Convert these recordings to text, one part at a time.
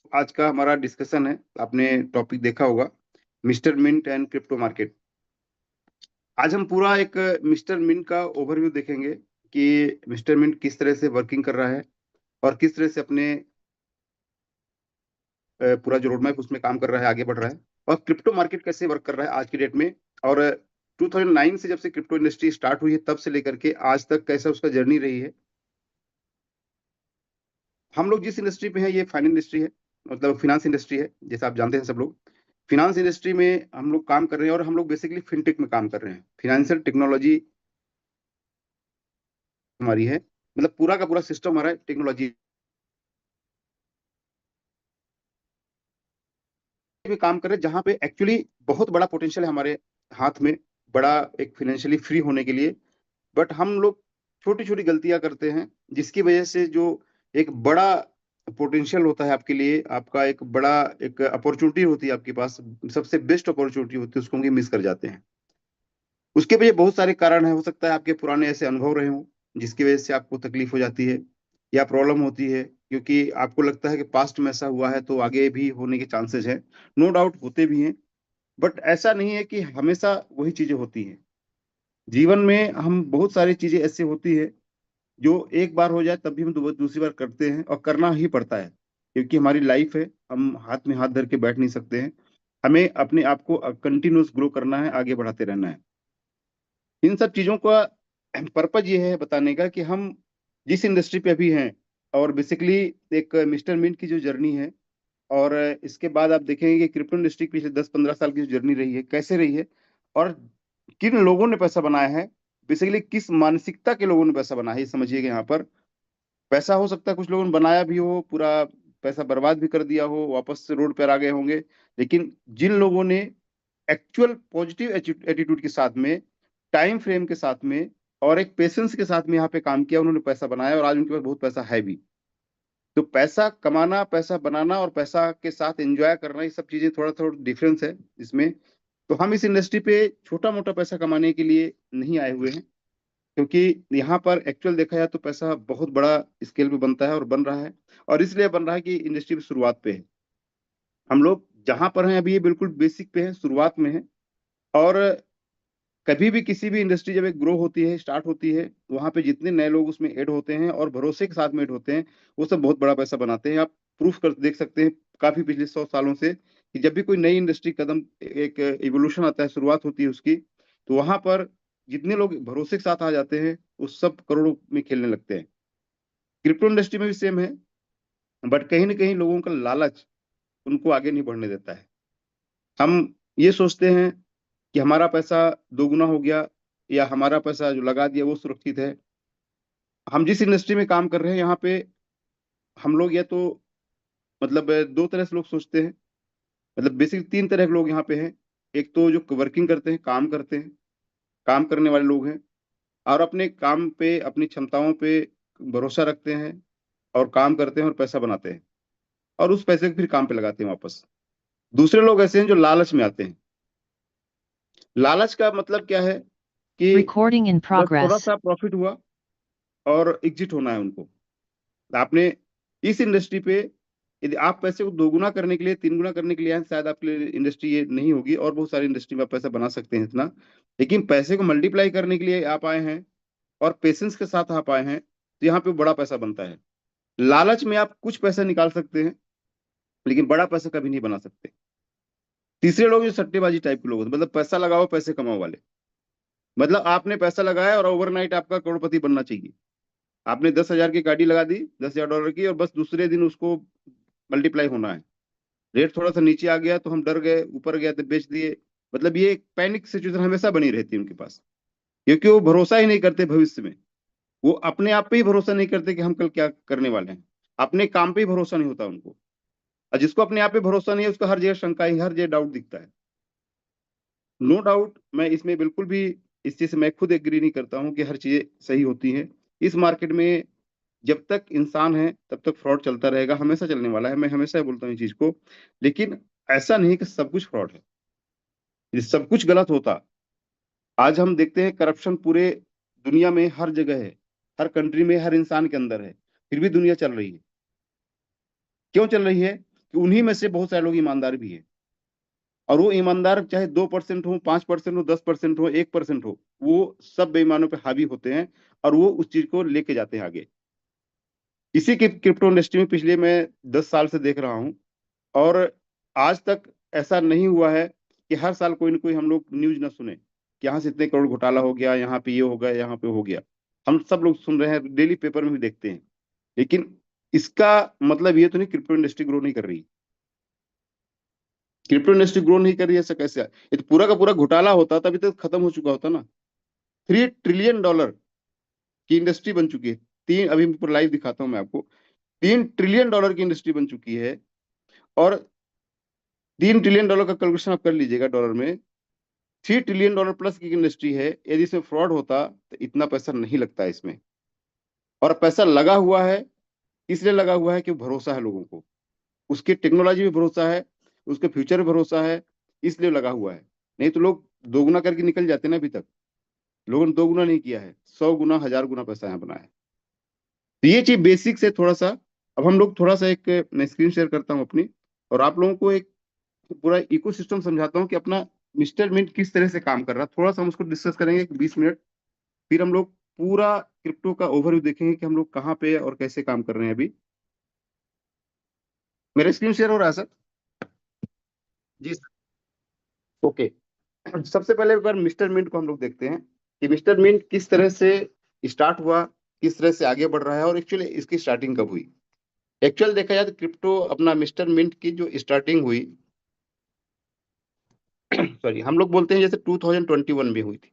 आज का हमारा डिस्कशन है, आपने टॉपिक देखा होगा, mister mint and crypto market. आज हम पूरा एक मिस्टर मिंट का ओवरव्यू देखेंगे कि मिस्टर मिंट किस तरह से वर्किंग कर रहा है और किस तरह से अपने पूरा जो रोड मैप उसमें काम कर रहा है, आगे बढ़ रहा है, और क्रिप्टो मार्केट कैसे वर्क कर रहा है आज की डेट में। और 2009 से जब से क्रिप्टो इंडस्ट्री स्टार्ट हुई है तब से लेकर के आज तक कैसा उसका जर्नी रही है। हम लोग जिस इंडस्ट्री पे हैं ये फाइनेंस इंडस्ट्री है, मतलब फिनांस इंडस्ट्री है, जैसा आप जानते हैं सब लोग। फिनांस इंडस्ट्री में हम लोग काम कर रहे हैं और हम लोग बेसिकली फिनटेक में काम कर रहे हैं। फिनेंशियल टेक्नोलॉजी हमारी है, मतलब पूरा का पूरा सिस्टम हमारा टेक्नोलॉजी में काम कर रहे हैं, जहां पे एक्चुअली बहुत बड़ा पोटेंशियल है हमारे हाथ में, बड़ा एक फाइनेंशियली फ्री होने के लिए। बट हम लोग छोटी छोटी गलतियां करते हैं, जिसकी वजह से जो एक बड़ा पोटेंशियल होता है आपके लिए, आपका एक बड़ा एक अपॉर्चुनिटी होती है आपके पास, सबसे बेस्ट अपॉर्चुनिटी होती है, उसको हम मिस कर जाते हैं। उसके पीछे बहुत सारे कारण है, हो सकता है आपके पुराने ऐसे अनुभव रहे हों जिसकी वजह से आपको तकलीफ हो जाती है या प्रॉब्लम होती है, क्योंकि आपको लगता है कि पास्ट में ऐसा हुआ है तो आगे भी होने के चांसेस हैं। नो डाउट होते भी हैं, बट ऐसा नहीं है कि हमेशा वही चीजें होती हैं। जीवन में हम बहुत सारी चीजें ऐसी होती है जो एक बार हो जाए तब भी हम दूसरी बार करते हैं, और करना ही पड़ता है, क्योंकि हमारी लाइफ है, हम हाथ में हाथ धर के बैठ नहीं सकते हैं। हमें अपने आप को कंटिन्यूस ग्रो करना है, आगे बढ़ाते रहना है। इन सब चीजों का पर्पज ये है बताने का कि हम जिस इंडस्ट्री पे अभी हैं, और बेसिकली एक मिस्टर मिंट की जो जर्नी है, और इसके बाद आप देखेंगे कि क्रिप्टो इंडस्ट्री की पिछले 10-15 साल की जो जर्नी रही है कैसे रही है, और किन लोगों ने पैसा बनाया है, बेसिकली किस मानसिकता के लोगों ने पैसा बनाया है, ये समझिएगा। यहाँ पर पैसा हो सकता है कुछ लोगों ने बनाया भी हो, पूरा पैसा बर्बाद भी कर दिया हो, वापस से रोड पर आ गए होंगे, लेकिन जिन लोगों ने एक्चुअल पॉजिटिव एटीट्यूड के साथ में, टाइम फ्रेम के साथ में, और एक पेशेंस के साथ में यहाँ पे काम किया, उन्होंने पैसा बनाया, और आज उनके पास बहुत पैसा है भी। तो पैसा कमाना, पैसा बनाना और पैसा के साथ एंजॉय करना, ये सब चीजें थोड़ा थोड़ा डिफरेंस है इसमें। तो हम इस इंडस्ट्री पे छोटा मोटा पैसा कमाने के लिए नहीं आए हुए हैं, क्योंकि यहाँ पर एक्चुअल देखा जाए तो पैसा बहुत बड़ा स्केल पे बनता है और बन रहा है। और इसलिए बन रहा है कि इंडस्ट्री की शुरुआत पे है। हम लोग जहां पर हैं अभी ये बिल्कुल बेसिक पे है, शुरुआत में है। और कभी भी किसी भी इंडस्ट्री जब एक ग्रो होती है, स्टार्ट होती है, वहां पे जितने नए लोग उसमें ऐड होते हैं और भरोसे के साथ में ऐड होते हैं, वो सब बहुत बड़ा पैसा बनाते हैं। आप प्रूफ कर देख सकते हैं काफी पिछले 100 सालों से, कि जब भी कोई नई इंडस्ट्री कदम, एक इवोल्यूशन आता है, शुरुआत होती है उसकी, तो वहां पर जितने लोग भरोसे के साथ आ जाते हैं वो सब करोड़ों में खेलने लगते हैं। क्रिप्टो इंडस्ट्री में भी सेम है, बट कहीं ना कहीं लोगों का लालच उनको आगे नहीं बढ़ने देता है। हम ये सोचते हैं कि हमारा पैसा दोगुना हो गया, या हमारा पैसा जो लगा दिया वो सुरक्षित है। हम जिस इंडस्ट्री में काम कर रहे हैं यहाँ पे हम लोग, या तो मतलब दो तरह से लोग सोचते हैं, मतलब बेसिक तीन तरह के लोग यहाँ पे हैं। एक तो जो वर्किंग करते हैं, काम करते हैं, काम करने वाले लोग हैं, और अपने काम पे, अपनी क्षमताओं पे भरोसा रखते हैं, और काम करते हैं और पैसा बनाते हैं, और उस पैसे को फिर काम पे लगाते हैं वापस। दूसरे लोग ऐसे हैं जो लालच में आते हैं। लालच का मतलब क्या है कि Recording in बस थोड़ा progress. सा प्रॉफिट हुआ और एग्जिट होना है उनको। आपने इस इंडस्ट्री पे, यदि आप पैसे को दोगुना करने के लिए, तीन गुना करने के लिए आए, शायद आपके लिए इंडस्ट्री ये नहीं होगी, और बहुत सारी इंडस्ट्री में आप पैसा बना सकते हैं इतना। लेकिन पैसे को मल्टीप्लाई करने के लिए आप आए हैं, और पेशेंस के साथ आप आए हैं, तो यहाँ पे बड़ा पैसा बनता है। लालच में आप कुछ पैसा निकाल सकते हैं, लेकिन बड़ा पैसा कभी नहीं बना सकते। तीसरे लोग जो सट्टेबाजी टाइप के लोग होते हैं, मतलब पैसा लगाओ पैसे कमाओ वाले, मतलब आपने पैसा लगाया और ओवरनाइट आपका करोड़पति बनना चाहिए। आपने 10,000 की गाड़ी लगा दी, $10,000 की, और बस दूसरे दिन उसको मल्टीप्लाई होना है। रेट थोड़ा सा नीचे आ गया तो हम डर गए, ऊपर गया तो बेच दिए। मतलब ये एक पैनिक सिचुएशन हमेशा बनी रहती है उनके पास, क्योंकि वो भरोसा ही नहीं करते भविष्य में। वो अपने आप पे ही भरोसा नहीं करते कि हम कल क्या करने वाले हैं। अपने काम पे ही भरोसा नहीं होता उनको, और जिसको अपने आप पे भरोसा नहीं है उसको हर जगह शंका ही, हर जगह डाउट दिखता है। नो डाउट, मैं इसमें बिल्कुल भी इस चीज से मैं खुद एग्री नहीं करता हूँ कि हर चीजें सही होती हैं इस मार्केट में। जब तक इंसान है तब तक फ्रॉड चलता रहेगा, हमेशा चलने वाला है, मैं हमेशा बोलता हूँ इस चीज को। लेकिन ऐसा नहीं कि सब कुछ फ्रॉड है, ये सब कुछ गलत होता। आज हम देखते हैं करप्शन पूरे दुनिया में हर जगह है, हर कंट्री में, हर इंसान के अंदर है, फिर भी दुनिया चल रही है। क्यों चल रही है? कि उन्हीं में से बहुत सारे लोग ईमानदार भी हैं, और वो ईमानदार चाहे 2% हो, 5% हो, 10% हो, 1% हो, वो सब बेईमानों पे हावी होते हैं और वो उस चीज को लेके जाते हैं आगे। इसी की क्रिप्टो इंडस्ट्री में पिछले मैं 10 साल से देख रहा हूँ, और आज तक ऐसा नहीं हुआ है कि हर साल कोई ना कोई हम लोग न्यूज ना सुने कि यहाँ से इतने करोड़ घोटाला हो गया, यहाँ पे ये हो गया, यहाँ पे हो गया। हम सब लोग सुन रहे हैं, डेली पेपर में भी देखते हैं, लेकिन इसका मतलब ये तो नहीं क्रिप्टो इंडस्ट्री ग्रो नहीं कर रही। क्रिप्टो इंडस्ट्री ग्रो नहीं कर रही है, ऐसा कैसे? ये तो पूरा का पूरा घोटाला होता तभी तो खत्म हो चुका होता ना। $3 ट्रिलियन की इंडस्ट्री बन चुकी है। तीन, अभी लाइव दिखाता हूं मैं आपको, $3 ट्रिलियन की इंडस्ट्री बन चुकी है। और $3 ट्रिलियन का कैलकुलेशन आप कर लीजिएगा डॉलर में। $3 ट्रिलियन प्लस की इंडस्ट्री है। यदि इसमें फ्रॉड होता तो इतना पैसा नहीं लगता इसमें। और पैसा लगा हुआ है, इसलिए लगा हुआ है कि भरोसा है लोगों को, उसकी टेक्नोलॉजी में भरोसा है, उसके फ्यूचर में भरोसा है, इसलिए लगा हुआ है। नहीं तो लोग दोगुना करके निकल जाते ना। अभी तक लोगों ने दोगुना नहीं किया है, 100 गुना 1000 गुना पैसा यहाँ बनाया है। तो ये चीज बेसिक से थोड़ा सा, अब हम लोग थोड़ा सा एक, मैं स्क्रीन शेयर करता हूँ अपनी, और आप लोगों को एक पूरा इकोसिस्टम समझाता हूँ कि अपना मिस्टर मिंट किस तरह से काम कर रहा है। थोड़ा सा हम उसको डिस्कस करेंगे 20 मिनट, फिर हम लोग पूरा क्रिप्टो का ओवरव्यू देखेंगे कि हम लोग कहाँ पे और कैसे काम कर रहे हैं अभी। मेरा स्क्रीन शेयर हो रहा है सर? जी सर। ओके। सबसे पहले एक बार मिस्टर मिंट को हम लोग देखते हैं कि मिस्टर मिंट किस तरह से स्टार्ट हुआ, किस तरह से आगे बढ़ रहा है, और एक्चुअली इसकी स्टार्टिंग कब हुई। एक्चुअल देखा जाए तो क्रिप्टो अपना मिस्टर मिंट की जो स्टार्टिंग हुई, सॉरी, हम लोग बोलते हैं जैसे 2021 में हुई थी।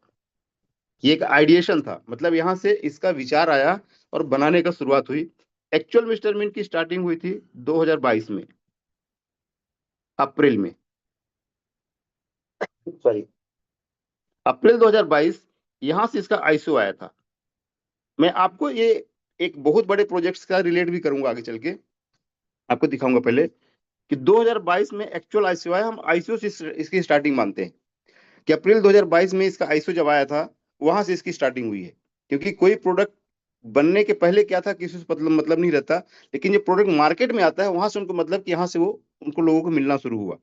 ये एक आइडिएशन था, मतलब यहाँ से इसका विचार आया और बनाने का शुरुआत हुई। एक्चुअल मिस्टर मिंट की स्टार्टिंग हुई थी 2022 में, अप्रैल में, सॉरी, अप्रैल 2022, यहां से इसका आईसीओ आया था। मैं आपको ये एक बहुत बड़े प्रोजेक्ट्स का रिलेट भी करूंगा आगे चल के, आपको दिखाऊंगा। पहले कि 2022 में एक्चुअल आईसीओ आया, हम आईसीओ से इसकी स्टार्टिंग मानते हैं कि अप्रैल 2022 में इसका आईसीओ जब आया था, वहां से इसकी स्टार्टिंग हुई है। क्योंकि कोई प्रोडक्ट बनने के पहले क्या था, किसी से मतलब नहीं रहता, लेकिन जब प्रोडक्ट मार्केट में आता है वहां से उनको मतलब कि यहाँ से वो उनको लोगों को मिलना शुरू हुआ।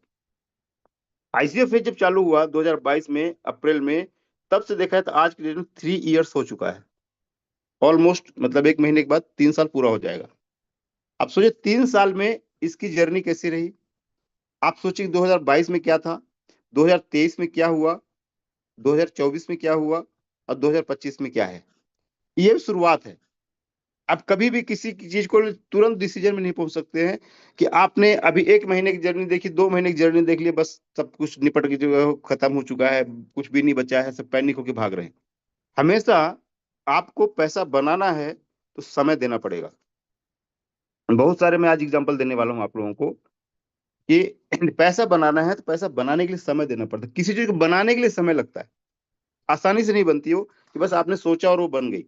आईसीओ फेज जब चालू हुआ 2022 में अप्रैल में, तब से देखा है तो आज के डेट में 3 इयर्स हो चुका है ऑलमोस्ट, मतलब एक महीने के बाद 3 साल पूरा हो जाएगा। आप सोचिए 3 साल में इसकी जर्नी कैसी रही। आप सोचिए 2022 में क्या था, 2023 में क्या हुआ, 2024 में क्या हुआ, और 2025 में क्या है। ये शुरुआत है। आप कभी भी किसी की चीज को तुरंत डिसीजन में नहीं पहुंच सकते हैं कि आपने अभी 1 महीने की जर्नी देखी, 2 महीने की जर्नी देख ली, बस सब कुछ निपट के जो है वो खत्म हो चुका है, कुछ भी नहीं बचा है, सब पैनिक होकर भाग रहे हैं। हमेशा आपको पैसा बनाना है तो समय देना पड़ेगा। बहुत सारे मैं आज एग्जांपल देने वाला हूं आप लोगों को कि पैसा बनाना है तो पैसा बनाने के लिए समय देना पड़ता है। किसी चीज को बनाने के लिए समय लगता है, आसानी से नहीं बनती हो कि बस आपने सोचा और वो बन गई।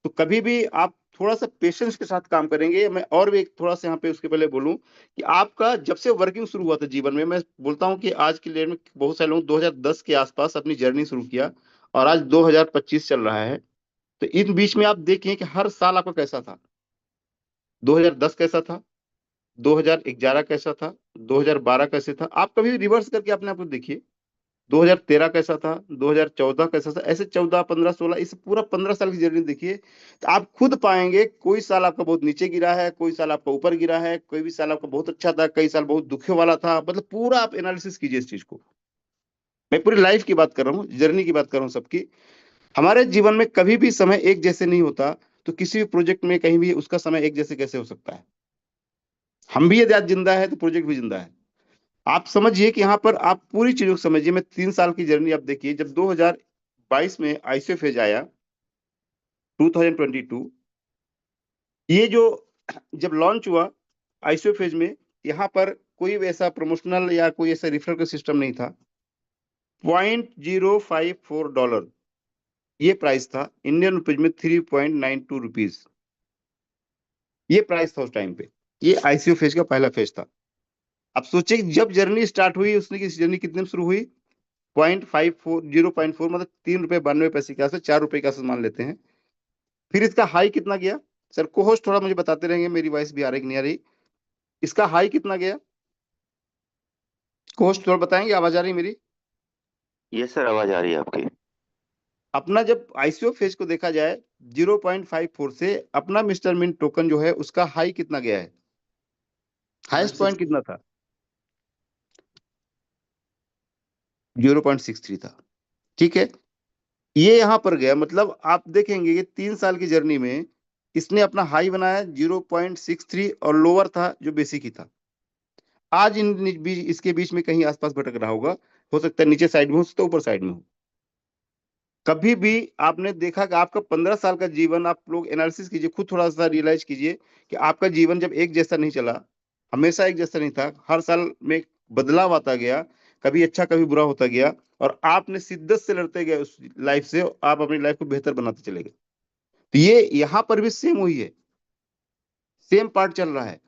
तो कभी भी आप थोड़ा सा पेशेंस के साथ काम करेंगे। मैं और भी एक थोड़ा सा यहाँ पे उसके पहले बोलूं कि आपका जब से वर्किंग शुरू हुआ था जीवन में, मैं बोलता हूँ कि आज की डेट में बहुत सारे लोग 2010 के आसपास अपनी जर्नी शुरू किया, और आज 2025 चल रहा है। तो इन बीच में आप देखिए कि हर साल आपका कैसा था। 2010 कैसा था, 2011 कैसा था, 2012 कैसे था, आप कभी रिवर्स करके अपने आप को देखिए। 2013 कैसा था, 2014 कैसा था, ऐसे 14, 15, 16, इस पूरा 15 साल की जर्नी देखिए, तो आप खुद पाएंगे कोई साल आपका बहुत नीचे गिरा है, कोई साल आपका ऊपर गिरा है, कोई भी साल आपका बहुत अच्छा था, कई साल बहुत दुखे वाला था। मतलब पूरा आप एनालिसिस कीजिए इस चीज को। मैं पूरी लाइफ की बात कर रहा हूँ, जर्नी की बात कर रहा हूँ सबकी। हमारे जीवन में कभी भी समय एक जैसे नहीं होता, तो किसी भी प्रोजेक्ट में कहीं भी उसका समय एक जैसे कैसे हो सकता है। हम भी यदि आज जिंदा है तो प्रोजेक्ट भी जिंदा है। आप समझिए कि यहाँ पर आप पूरी चीजों को समझिए। मैं 3 साल की जर्नी आप देखिए, जब 2022 में आईसीओ फेज आया, 2022, ये जो जब लॉन्च हुआ आईसीओ फेज में, यहाँ पर कोई भी ऐसा प्रमोशनल या कोई ऐसा रिफरल का सिस्टम नहीं था। $0.054 ये प्राइस था, इंडियन रुपीज में ₹3.92। ये प्राइस था उस टाइम पे। ये आईसीओ फेज का पहला फेज था। अब सोचिए जब जर्नी स्टार्ट हुई, उसने की जर्नी कितने में शुरू हुई, 0.54, मतलब ₹3.92 के आसपास, ₹4 के आसपास मान लेते हैं। फिर इसका हाई कितना गया? सर को होस्ट थोड़ा मुझे बताते रहेंगे, मेरी वॉइस भी आ रही कि नहीं आ रही। इसका हाई कितना गया? कोस्ट थोड़ा बताएंगे, आवाज आ रही है मेरी? ये सर आवाज आ रही है आपकी। अपना जब आईसीओ फेज को देखा जाए 0.54 से अपना मिस्टर मिंट टोकन जो है उसका हाई कितना गया है, हाईएस्ट पॉइंट कितना था? 0.63 था। ठीक है, ये यहां पर गया, मतलब आप देखेंगे कि 3 साल की जर्नी में इसने अपना हाई बनाया 0.63 और लोअर था जो बेसिक ही था। आज इसके बीच में कहीं आसपास भटक रहा होगा, हो सकता है नीचे साइड में हो सकता है ऊपर साइड में हो। कभी भी आपने देखा कि आपका 15 साल का जीवन, आप लोग एनालिसिस कीजिए, खुद थोड़ा सा रियलाइज कीजिए कि आपका जीवन जब एक जैसा नहीं चला, हमेशा एक जैसा नहीं था, हर साल में बदलाव आता गया, कभी अच्छा कभी बुरा होता गया, और आपने शिद्दत से लड़ते गए उस लाइफ से, आप अपनी लाइफ को बेहतर बनाते चले गए। तो ये यहां पर भी सेम हुई है, सेम पार्ट चल रहा है।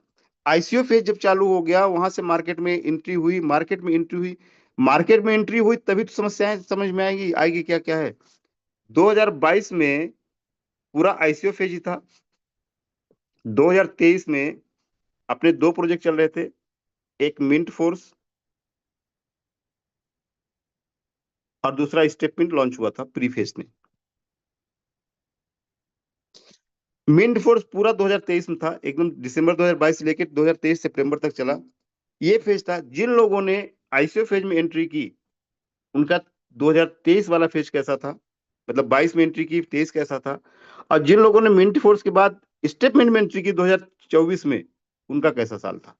आईसीओ फेज जब चालू हो गया, वहां से मार्केट में एंट्री हुई, तभी तो समस्याएं समझ में आएगी आएगी क्या क्या है। 2022 में पूरा आईसीओ फेज ही था। 2023 में अपने दो प्रोजेक्ट चल रहे थे, एक मिंट फोर्स और दूसरा स्टेप मिंट लॉन्च हुआ था प्री फेज में। मिंट फोर्स पूरा 2023 में था, एकदम दिसंबर 2022 से लेकर 2023 सितंबर तक चला। ये फेज था, जिन लोगों ने आईसीओ फेज में एंट्री की उनका 2023 वाला फेज कैसा था, मतलब 22 में एंट्री की, 23 कैसा था, और जिन लोगों ने मिंट फोर्स के बाद स्टेप मिंट में एंट्री की 2024 में, उनका कैसा साल था।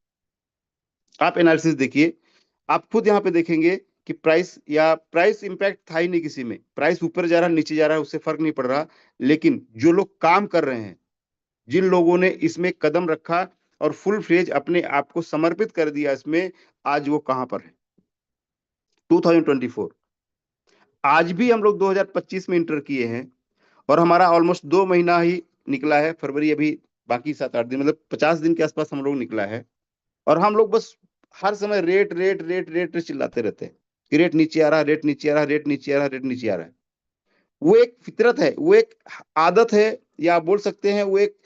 आप एनालिसिस देखिए, आप खुद यहाँ पे देखेंगे कि प्राइस इंपैक्ट था ही नहीं किसी में, प्राइस ऊपर जा रहा नीचे जा रहा है उससे फर्क नहीं पड़ रहा। लेकिन जो लोग काम कर रहे हैं, जिन लोगों ने इसमें कदम रखा और फुल फ्लेज अपने आप को समर्पित कर दिया इसमें, आज वो कहां पर है? 2024, आज भी हम लोग 2025 में इंटर किए हैं, और हमारा ऑलमोस्ट 2 महीना ही निकला है, फरवरी अभी बाकी 7-8 दिन, मतलब 50 दिन के आसपास हम लोग निकला है। और हम लोग बस हर समय rate rate rate rate rate चिल्लाते रहते हैं कि रेट नीचे आ रहा है, रेट नीचे आ रहा है, रेट नीचे आ रहा है, रेट नीचे आ रहा है। वो एक फितरत है, वो एक आदत है, या आप बोल सकते हैं वो एक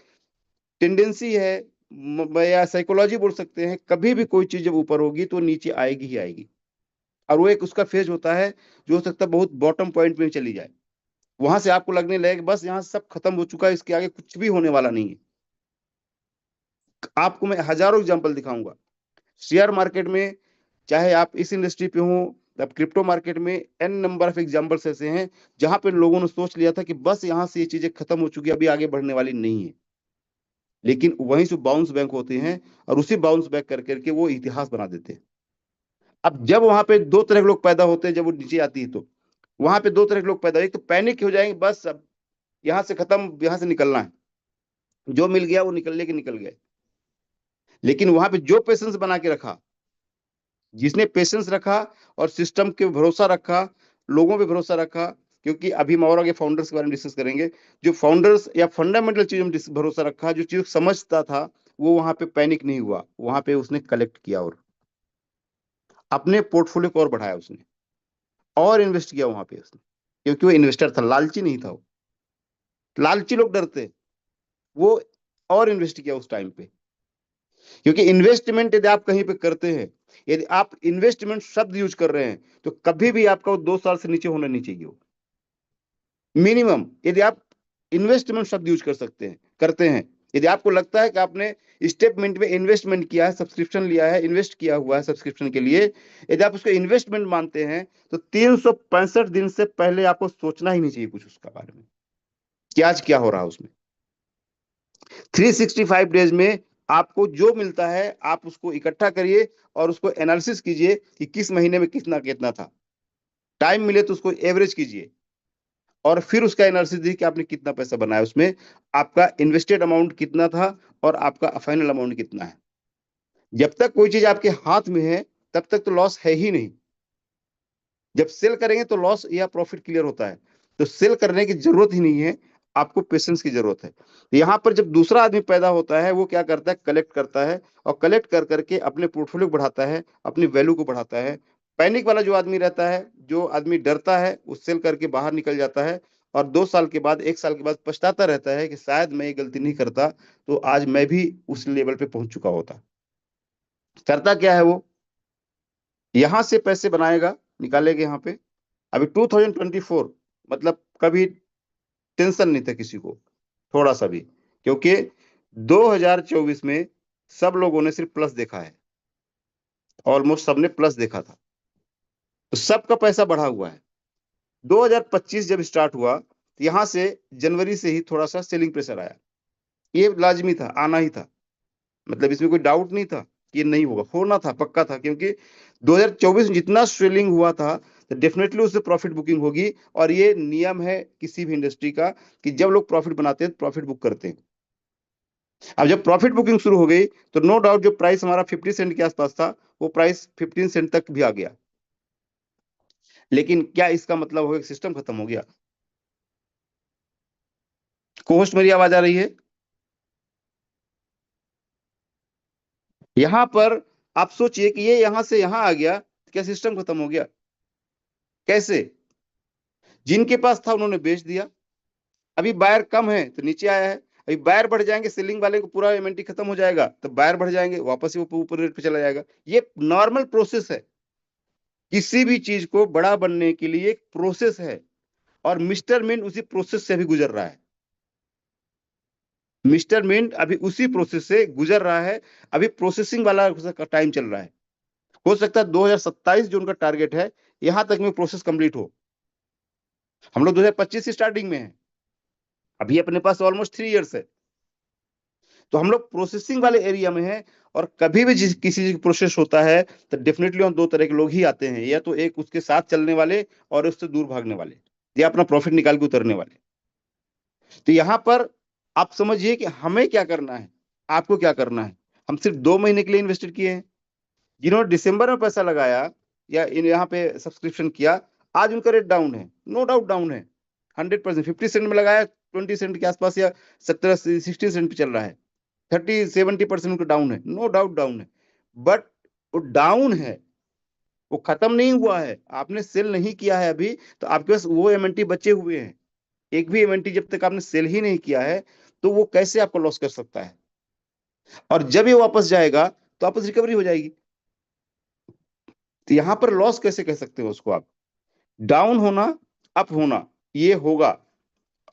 टेंडेंसी है, या साइकोलॉजी बोल सकते हैं। कभी भी कोई चीज जब ऊपर होगी तो नीचे आएगी ही आएगी, और वो एक उसका फेज होता है जो हो सकता है बहुत बॉटम पॉइंट में चली जाए, वहां से आपको लगने लगे कि बस यहाँ सब खत्म हो चुका है, इसके आगे कुछ भी होने वाला नहीं है। आपको मैं हजारों एग्जांपल दिखाऊंगा शेयर मार्केट में, चाहे आप इस इंडस्ट्री पे हो, अब क्रिप्टो मार्केट में एन नंबर ऑफ एग्जांपल्स ऐसे हैं जहां पे लोगों ने सोच लिया था कि बस यहां से ये चीजें खत्म हो चुकी है, अभी आगे बढ़ने वाली नहीं है। लेकिन वहीं से बाउंस बैक होते हैं, और उसी बाउंस बैक कर करके वो इतिहास बना देते हैं। अब जब वहां पे दो तरह के लोग पैदा होते हैं, जब वो नीचे आती है तो वहां पे दो तरह के लोग पैदा, एक तो पैनिक हो जाएंगे, बस अब यहाँ से खत्म, यहाँ से निकलना है, जो मिल गया वो निकलने के निकल गए। लेकिन वहां पे जो पेशेंस बना के रखा, जिसने पेशेंस रखा और सिस्टम के भरोसा रखा, लोगों पे भरोसा रखा, क्योंकि अभी हम और आगे फाउंडर्स के बारे में डिस्कस करेंगे। जो फाउंडर्स या फंडामेंटल चीजों में भरोसा रखा, जो चीज समझता था, वो वहां पे पैनिक नहीं हुआ, वहां पे उसने कलेक्ट किया और अपने पोर्टफोलियो को और बढ़ाया उसने, और इन्वेस्ट किया वहां पे उसने, क्योंकि वो इन्वेस्टर था, लालची नहीं था वो। लालची लोग डरते, वो और इन्वेस्ट किया उस टाइम पे। क्योंकि इन्वेस्टमेंट यदि आप कहीं पे करते हैं, यदि आप इन्वेस्टमेंट शब्द यूज कर रहे हैं, तो कभी भी आपका वो 2 साल से नीचे होना नहीं चाहिए वो मिनिमम। यदि आप इन्वेस्टमेंट शब्द यूज कर सकते हैं, करते हैं, यदि आपको लगता है कि आपने स्टेटमेंट में इन्वेस्टमेंट किया है, सब्सक्रिप्शन लिया है, इन्वेस्ट किया हुआ है सब्सक्रिप्शन के लिए, यदि आप उसको इन्वेस्टमेंट मानते हैं, तो 365 दिन से पहले आपको सोचना ही नहीं चाहिए कुछ उसका बारे में कि आज क्या हो रहा है उसमें। 365 डेज में आपको जो मिलता है आप उसको इकट्ठा करिए और उसको एनालिसिस कीजिए कि किस महीने में कितना कितना था। टाइम मिले तो उसको एवरेज कीजिए, और फिर उसका एनालिसिस देखिए कि आपने कितना पैसा बनाया उसमें, आपका इन्वेस्टेड अमाउंट कितना था और आपका फाइनल अमाउंट कितना है। जब तक कोई चीज आपके हाथ में है तब तक तो लॉस है ही नहीं। जब सेल करेंगे तो लॉस या प्रॉफिट क्लियर होता है। तो सेल करने की जरूरत ही नहीं है, आपको पेशेंस की जरूरत है। तो यहां पर जब दूसरा आदमी पैदा होता है, वो क्या करता है, कलेक्ट करता है, और कलेक्ट कर करके अपने पोर्टफोलियो को बढ़ाता है, अपनी वैल्यू को बढ़ाता है। पैनिक वाला जो आदमी रहता है, जो आदमी डरता है, वो सेल करके बाहर निकल जाता है, और 2 साल के बाद, 1 साल के बाद पछताता रहता है कि शायद मैं ये गलती नहीं करता तो आज मैं भी उस लेवल पे पहुंच चुका होता। करता क्या है वो, यहां से पैसे बनाएगा, निकालेगा यहाँ पे। अभी 2024 मतलब कभी टेंशन नहीं था किसी को थोड़ा सा भी, क्योंकि 2024 में सब लोगों ने सिर्फ प्लस देखा है, ऑलमोस्ट सबने प्लस देखा था, तो सबका पैसा बढ़ा हुआ है। 2025 जब स्टार्ट हुआ तो यहां से जनवरी से ही थोड़ा सा सेलिंग प्रेशर आया, ये लाजमी था, आना ही था, मतलब इसमें कोई डाउट नहीं था कि ये नहीं होगा, होना था, पक्का था, क्योंकि 2024 में जितना सेलिंग हुआ था तो डेफिनेटली उससे प्रॉफिट बुकिंग होगी। और ये नियम है किसी भी इंडस्ट्री का कि जब लोग प्रॉफिट बनाते हैं प्रॉफिट बुक करते हैं। अब जब प्रॉफिट बुकिंग शुरू हो गई तो नो डाउट जो प्राइस हमारा 50 सेंट के आसपास था वो प्राइस 15 सेंट तक भी आ गया। लेकिन क्या इसका मतलब हो सिस्टम खत्म हो गया? कोस्ट मेरी आवाज आ रही है? यहां पर आप सोचिए कि ये यहां से यहां आ गया, क्या सिस्टम खत्म हो गया? कैसे? जिनके पास था उन्होंने बेच दिया, अभी बायर कम है तो नीचे आया है, अभी बायर बढ़ जाएंगे, सेलिंग वाले को पूरा इन्वेंटरी खत्म हो जाएगा तो बायर बढ़ जाएंगे, वापस ही वो ऊपर रेट पे चला जाएगा। ये नॉर्मल प्रोसेस है, किसी भी चीज को बड़ा बनने के लिए एक प्रोसेस है, और मिस्टर मिंट उसी प्रोसेस से अभी गुजर रहा है। मिस्टर मिंट अभी उसी प्रोसेस से गुजर रहा है, अभी प्रोसेसिंग वाला टाइम चल रहा है। हो सकता है 2027 जो उनका टारगेट है यहां तक में प्रोसेस कंप्लीट हो। हम लोग 2025 की स्टार्टिंग में है, अभी अपने पास ऑलमोस्ट 3 इयर्स है, तो हम लोग प्रोसेसिंग वाले एरिया में हैं। और कभी भी किसी चीज प्रोसेस होता है तो डेफिनेटली दो तरह के लोग ही आते हैं, या तो एक उसके साथ चलने वाले और उससे दूर भागने वाले, या अपना प्रॉफिट निकाल के उतरने वाले। तो यहाँ पर आप समझिए कि हमें क्या करना है, आपको क्या करना है। हम सिर्फ 2 महीने के लिए इन्वेस्टेड किए हैं। जिन्होंने दिसंबर में पैसा लगाया या इन यहाँ पे सब्सक्रिप्शन किया, आज उनका रेट डाउन है, नो डाउट डाउन है 100%। 50 सेंट में लगाया, 20 सेंट के आसपास या 17-16 सेंट पे चल रहा है, 30-70% उनका डाउन है, नो डाउट डाउन है। बट वो डाउन है, वो खत्म नहीं हुआ है, आपने सेल नहीं किया है अभी, तो आपके पास वो एमएनटी बचे हुए हैं। एक भी एमएनटी जब तक आपने सेल ही नहीं किया है तो वो कैसे आपको लॉस कर सकता है? और जब ये वापस जाएगा तो वापस रिकवरी हो जाएगी। तो यहां पर लॉस कैसे कह सकते हो उसको आप? डाउन होना, अप होना, ये होगा।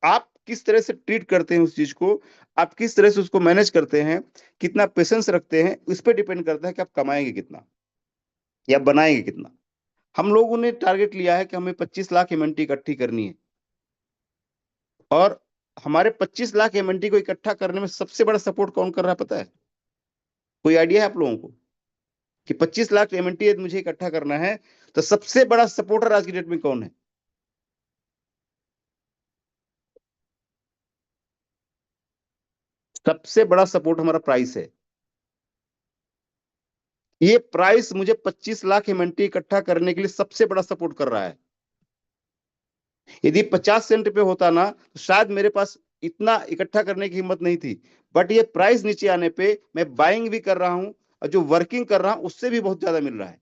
आप किस तरह से ट्रीट करते हैं उस चीज को, आप किस तरह से उसको मैनेज करते हैं, कितना पेशेंस रखते हैं, उस पर डिपेंड करता है कि आप कमाएंगे कितना या बनाएंगे कितना। हम लोगों ने टारगेट लिया है कि हमें 25 लाख एमएनटी इकट्ठी करनी है, और हमारे 25 लाख एमएनटी को इकट्ठा करने में सबसे बड़ा सपोर्ट कौन कर रहा है पता है? कोई आइडिया है आप लोगों को कि 25 लाख एमएनटी मुझे इकट्ठा करना है, तो सबसे बड़ा सपोर्टर आज की डेट में कौन है? सबसे बड़ा सपोर्ट हमारा प्राइस है। ये प्राइस मुझे 25 लाख एमएनटी इकट्ठा करने के लिए सबसे बड़ा सपोर्ट कर रहा है। यदि 50 सेंट पे होता ना तो शायद मेरे पास इतना इकट्ठा करने की हिम्मत नहीं थी। बट ये प्राइस नीचे आने पे मैं बाइंग भी कर रहा हूं, और जो वर्किंग कर रहा हूं उससे भी बहुत ज्यादा मिल रहा है।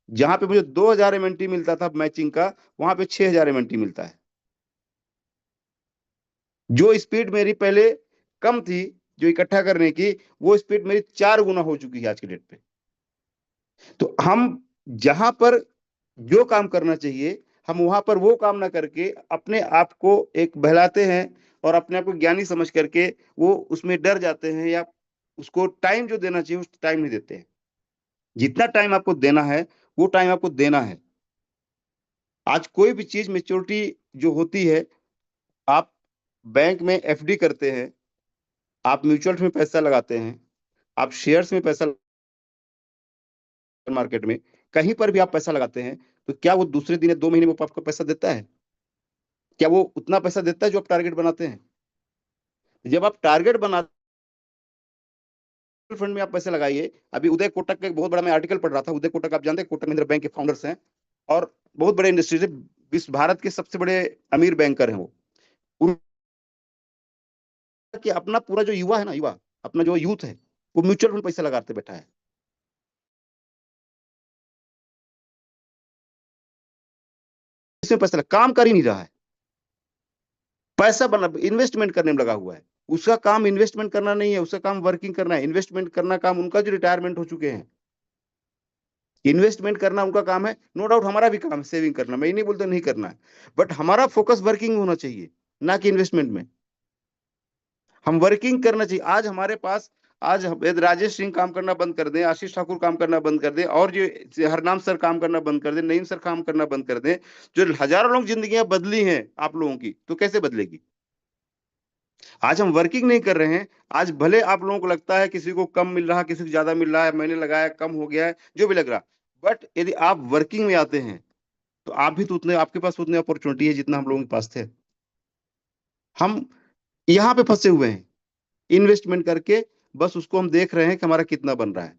जहां पे मुझे 2000 एमएनटी मिलता था मैचिंग का, वहां पे 6000 एमएनटी मिलता है। जो स्पीड मेरी पहले कम थी जो इकट्ठा करने की, वो स्पीड मेरी 4 गुना हो चुकी है आज की डेट पे। तो हम जहां पर जो काम करना चाहिए, हम वहां पर वो काम ना करके अपने आप को एक बहलाते हैं, और अपने आप को ज्ञानी समझ करके वो उसमें डर जाते हैं, या उसको टाइम जो देना चाहिए उस टाइम नहीं देते हैं। जितना टाइम आपको देना है वो टाइम आपको देना है। आज कोई भी चीज मेच्योरिटी जो होती है, आप बैंक में एफडी करते हैं, आप म्यूचुअल में पैसा लगाते हैं, आप शेयर्स में पैसा, मार्केट में कहीं पर भी आप पैसा लगाते हैं, तो क्या वो दूसरे दिन या 2 महीने में आपको पैसा देता है? क्या वो उतना पैसा देता है जो आप टारगेट बनाते हैं? जब आप टारगेट बनाते फंड में आप पैसे लगाइए। अभी उदय कोटक का एक बहुत बड़ा मैं आर्टिकल पढ़ रहा था, उदय कोटक आप जानते हैं, कोटक महिंद्रा बैंक के फाउंडर्स हैं, और बहुत बड़े इंडस्ट्री से विश्व भारत के सबसे बड़े अमीर बैंकर हैं वो। कि अपना पूरा जो युवा है ना, युवा अपना जो यूथ है, वो म्यूचुअल फंड पैसा लगाते बैठा है। इसमें पैसा काम कर ही नहीं रहा है, पैसा बना इन्वेस्टमेंट करने में लगा हुआ है। उसका काम इन्वेस्टमेंट करना नहीं है, उसका काम वर्किंग करना है। इन्वेस्टमेंट करना काम उनका जो रिटायरमेंट हो चुके हैं। इन्वेस्टमेंट करना उनका काम है, नो डाउट हमारा भी काम है सेविंग करना, मैं ये नहीं बोलता नहीं करना है, बट हमारा फोकस वर्किंग होना चाहिए, ना कि इन्वेस्टमेंट में। हम वर्किंग करना चाहिए। आज हमारे पास, आज यदि राजेश सिंह काम करना बंद कर दें, आशीष ठाकुर काम करना बंद कर दें, और जो हरनाम सर काम करना बंद कर दें, नईम सर काम करना बंद कर दें, जो हजारों लोग जिंदगियां बदली हैं आप लोगों की, तो कैसे बदलेगी? आज हम वर्किंग नहीं कर रहे हैं। आज भले आप लोगों को लगता है किसी को कम मिल रहा, किसी को ज्यादा मिल रहा है, मैंने लगाया कम हो गया है, जो भी लग रहा, बट यदि आप वर्किंग में आते हैं तो आप भी तो उतने, आपके पास उतने अपॉर्चुनिटी है जितना हम लोगों के पास थे। हम यहाँ पे फंसे हुए हैं इन्वेस्टमेंट करके, बस उसको हम देख रहे हैं कि हमारा कितना बन रहा है।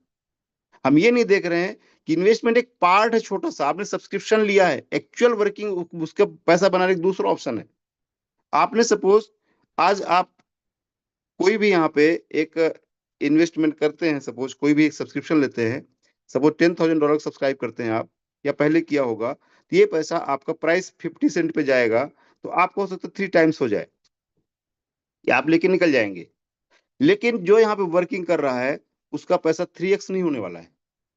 हम ये नहीं देख रहे हैं कि इन्वेस्टमेंट एक पार्ट है छोटा सा, आपने सब्सक्रिप्शन लिया है, एक्चुअल वर्किंग उसका पैसा बनाने का दूसरा ऑप्शन है। आपने सपोज, आज आप कोई भी यहाँ पे एक इन्वेस्टमेंट करते हैं, सपोज कोई भी एक सब्सक्रिप्शन लेते हैं, सपोज $10,000 सब्सक्राइब करते हैं आप, या पहले किया होगा, तो ये पैसा आपका प्राइस 50 सेंट पे जाएगा, तो आपको हो सकता है 3 टाइम्स हो जाए, या आप लेके निकल जाएंगे। लेकिन जो यहाँ पे वर्किंग कर रहा है, उसका पैसा 3x नहीं होने वाला है,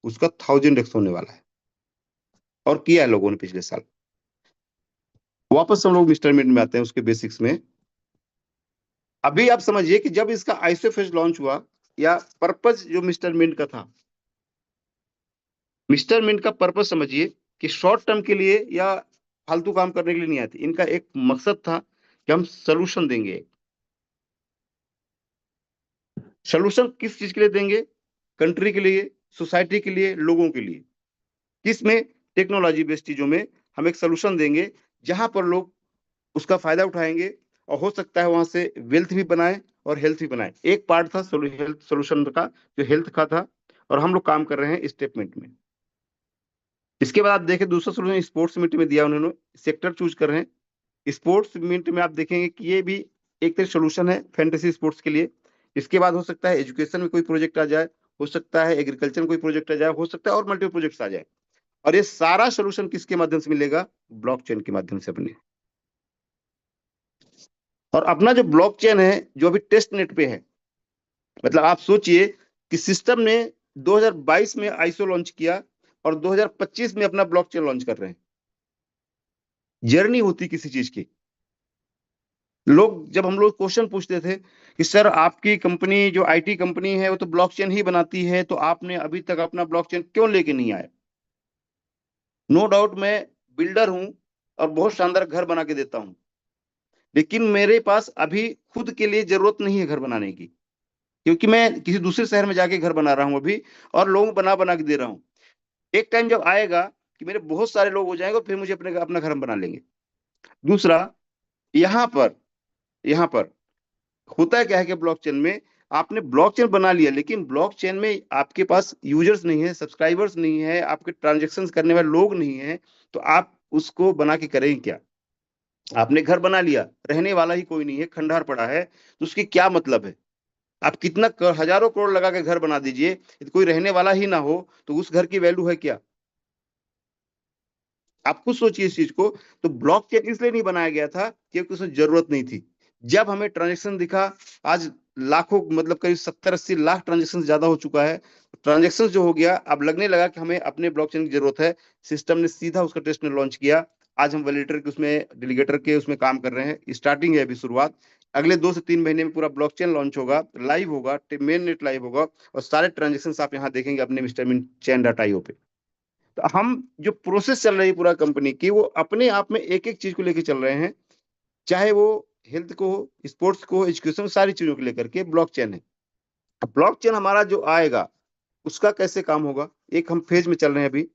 उसका 1000x होने वाला है, और किया है लोगों ने पिछले साल। वापस हम लोग मिस्टर मिंट में आते हैं, उसके बेसिक्स में। अभी आप समझिए कि जब इसका आइसोफेज लॉन्च हुआ, या पर्पज जो मिस्टर मिंट का था, मिस्टर मिंट का पर्पज समझिए कि शॉर्ट टर्म के लिए या फालतू काम करने के लिए नहीं आती, इनका एक मकसद था कि हम सोल्यूशन देंगे। सोल्यूशन किस चीज के लिए देंगे? कंट्री के लिए, सोसाइटी के लिए, लोगों के लिए। किसमें? टेक्नोलॉजी बेस्ड चीजों में हम एक सोल्यूशन देंगे, जहां पर लोग उसका फायदा उठाएंगे, और हो सकता है वहां से वेल्थ भी बनाए और हेल्थ भी बनाए। एक पार्ट था हेल्थ सोल्यूशन का, जो हेल्थ का था, और हम लोग काम कर रहे हैं स्टेटमेंट में। इसके बाद आप देखें दूसरा सोल्यूशन स्पोर्ट्स मीट में दिया उन्होंने, सेक्टर चूज कर रहे हैं स्पोर्ट्स मीट में। आप देखेंगे कि ये भी एक तरह सोल्यूशन है फैंटेसी स्पोर्ट्स के लिए। इसके बाद हो सकता है एजुकेशन में कोई प्रोजेक्ट आ जाए, हो सकता है एग्रीकल्चर में कोई प्रोजेक्ट आ जाए, हो सकता है और मल्टीपल प्रोजेक्ट्स आ जाए। और ये सारा सोल्यूशन किसके माध्यम से मिलेगा? ब्लॉकचेन के माध्यम से अपने। और अपना जो ब्लॉकचेन है, जो अभी टेस्ट नेट पे है, मतलब आप सोचिए कि सिस्टम ने 2022 में आईसो लॉन्च किया, और 2025 में अपना ब्लॉकचेन लॉन्च कर रहे हैं। जर्नी होती किसी चीज की। लोग, जब हम लोग क्वेश्चन पूछते थे कि सर आपकी कंपनी जो आईटी कंपनी है वो तो ब्लॉकचेन ही बनाती है, तो आपने अभी तक अपना ब्लॉकचेन क्यों लेके नहीं आए? नो डाउट मैं बिल्डर हूं, और बहुत शानदार घर बना के देता हूं, लेकिन मेरे पास अभी खुद के लिए जरूरत नहीं है घर बनाने की, क्योंकि मैं किसी दूसरे शहर में जाके घर बना रहा हूं अभी, और लोगों को बना बना के दे रहा हूं। एक टाइम जब आएगा कि मेरे बहुत सारे लोग हो जाएंगे, और फिर मुझे अपने अपना घर हम बना लेंगे। दूसरा, यहाँ पर यहाँ पर होता है क्या है कि ब्लॉकचेन में आपने ब्लॉकचेन बना लिया, लेकिन ब्लॉकचेन में आपके पास यूजर्स नहीं है, सब्सक्राइबर्स नहीं है, आपके ट्रांजेक्शन करने वाले लोग नहीं है, तो आप उसको बना के करेंगे क्या? आपने घर बना लिया, रहने वाला ही कोई नहीं है, खंडहर पड़ा है, तो उसकी क्या मतलब है? आप कितना हजारों करोड़ लगा के घर बना दीजिए, यदि कोई रहने वाला ही ना हो, तो उस घर की वैल्यू है क्या? आप खुद सोचिए इस चीज को। तो ब्लॉकचेन इसलिए नहीं बनाया गया था क्योंकि उसमें जरूरत नहीं थी। जब हमें ट्रांजेक्शन दिखा, आज लाखों, मतलब करीब 70-80 लाख ट्रांजेक्शन ज्यादा हो चुका है, ट्रांजेक्शन जो हो गया, अब लगने लगा कि हमें अपने ब्लॉकचेन की जरूरत है। सिस्टम ने सीधा उसका टेस्ट में लॉन्च किया। आज हम वैलिडेटर के उसमें, डेलीगेटर के उसमें काम कर रहे हैं, स्टार्टिंग है अभी शुरुआत। अगले 2 से 3 महीने में पूरा ब्लॉकचेन लॉन्च होगा, लाइव होगा, मेन नेट लाइव होगा, और सारे ट्रांजेक्शन आप यहाँ देखेंगे अपने मिस्टर मिन चैन डाटा आईओ पे। तो हम जो प्रोसेस चल रही है पूरा कंपनी की, वो अपने आप में एक एक चीज को लेकर चल रहे हैं, चाहे वो हेल्थ को हो, स्पोर्ट्स को, एजुकेशन, सारी चीजों को लेकर के ब्लॉकचेन है। अब ब्लॉकचेन हमारा जो आएगा, उसका कैसे काम होगा, एक हम फेज में चल रहे हैं अभी।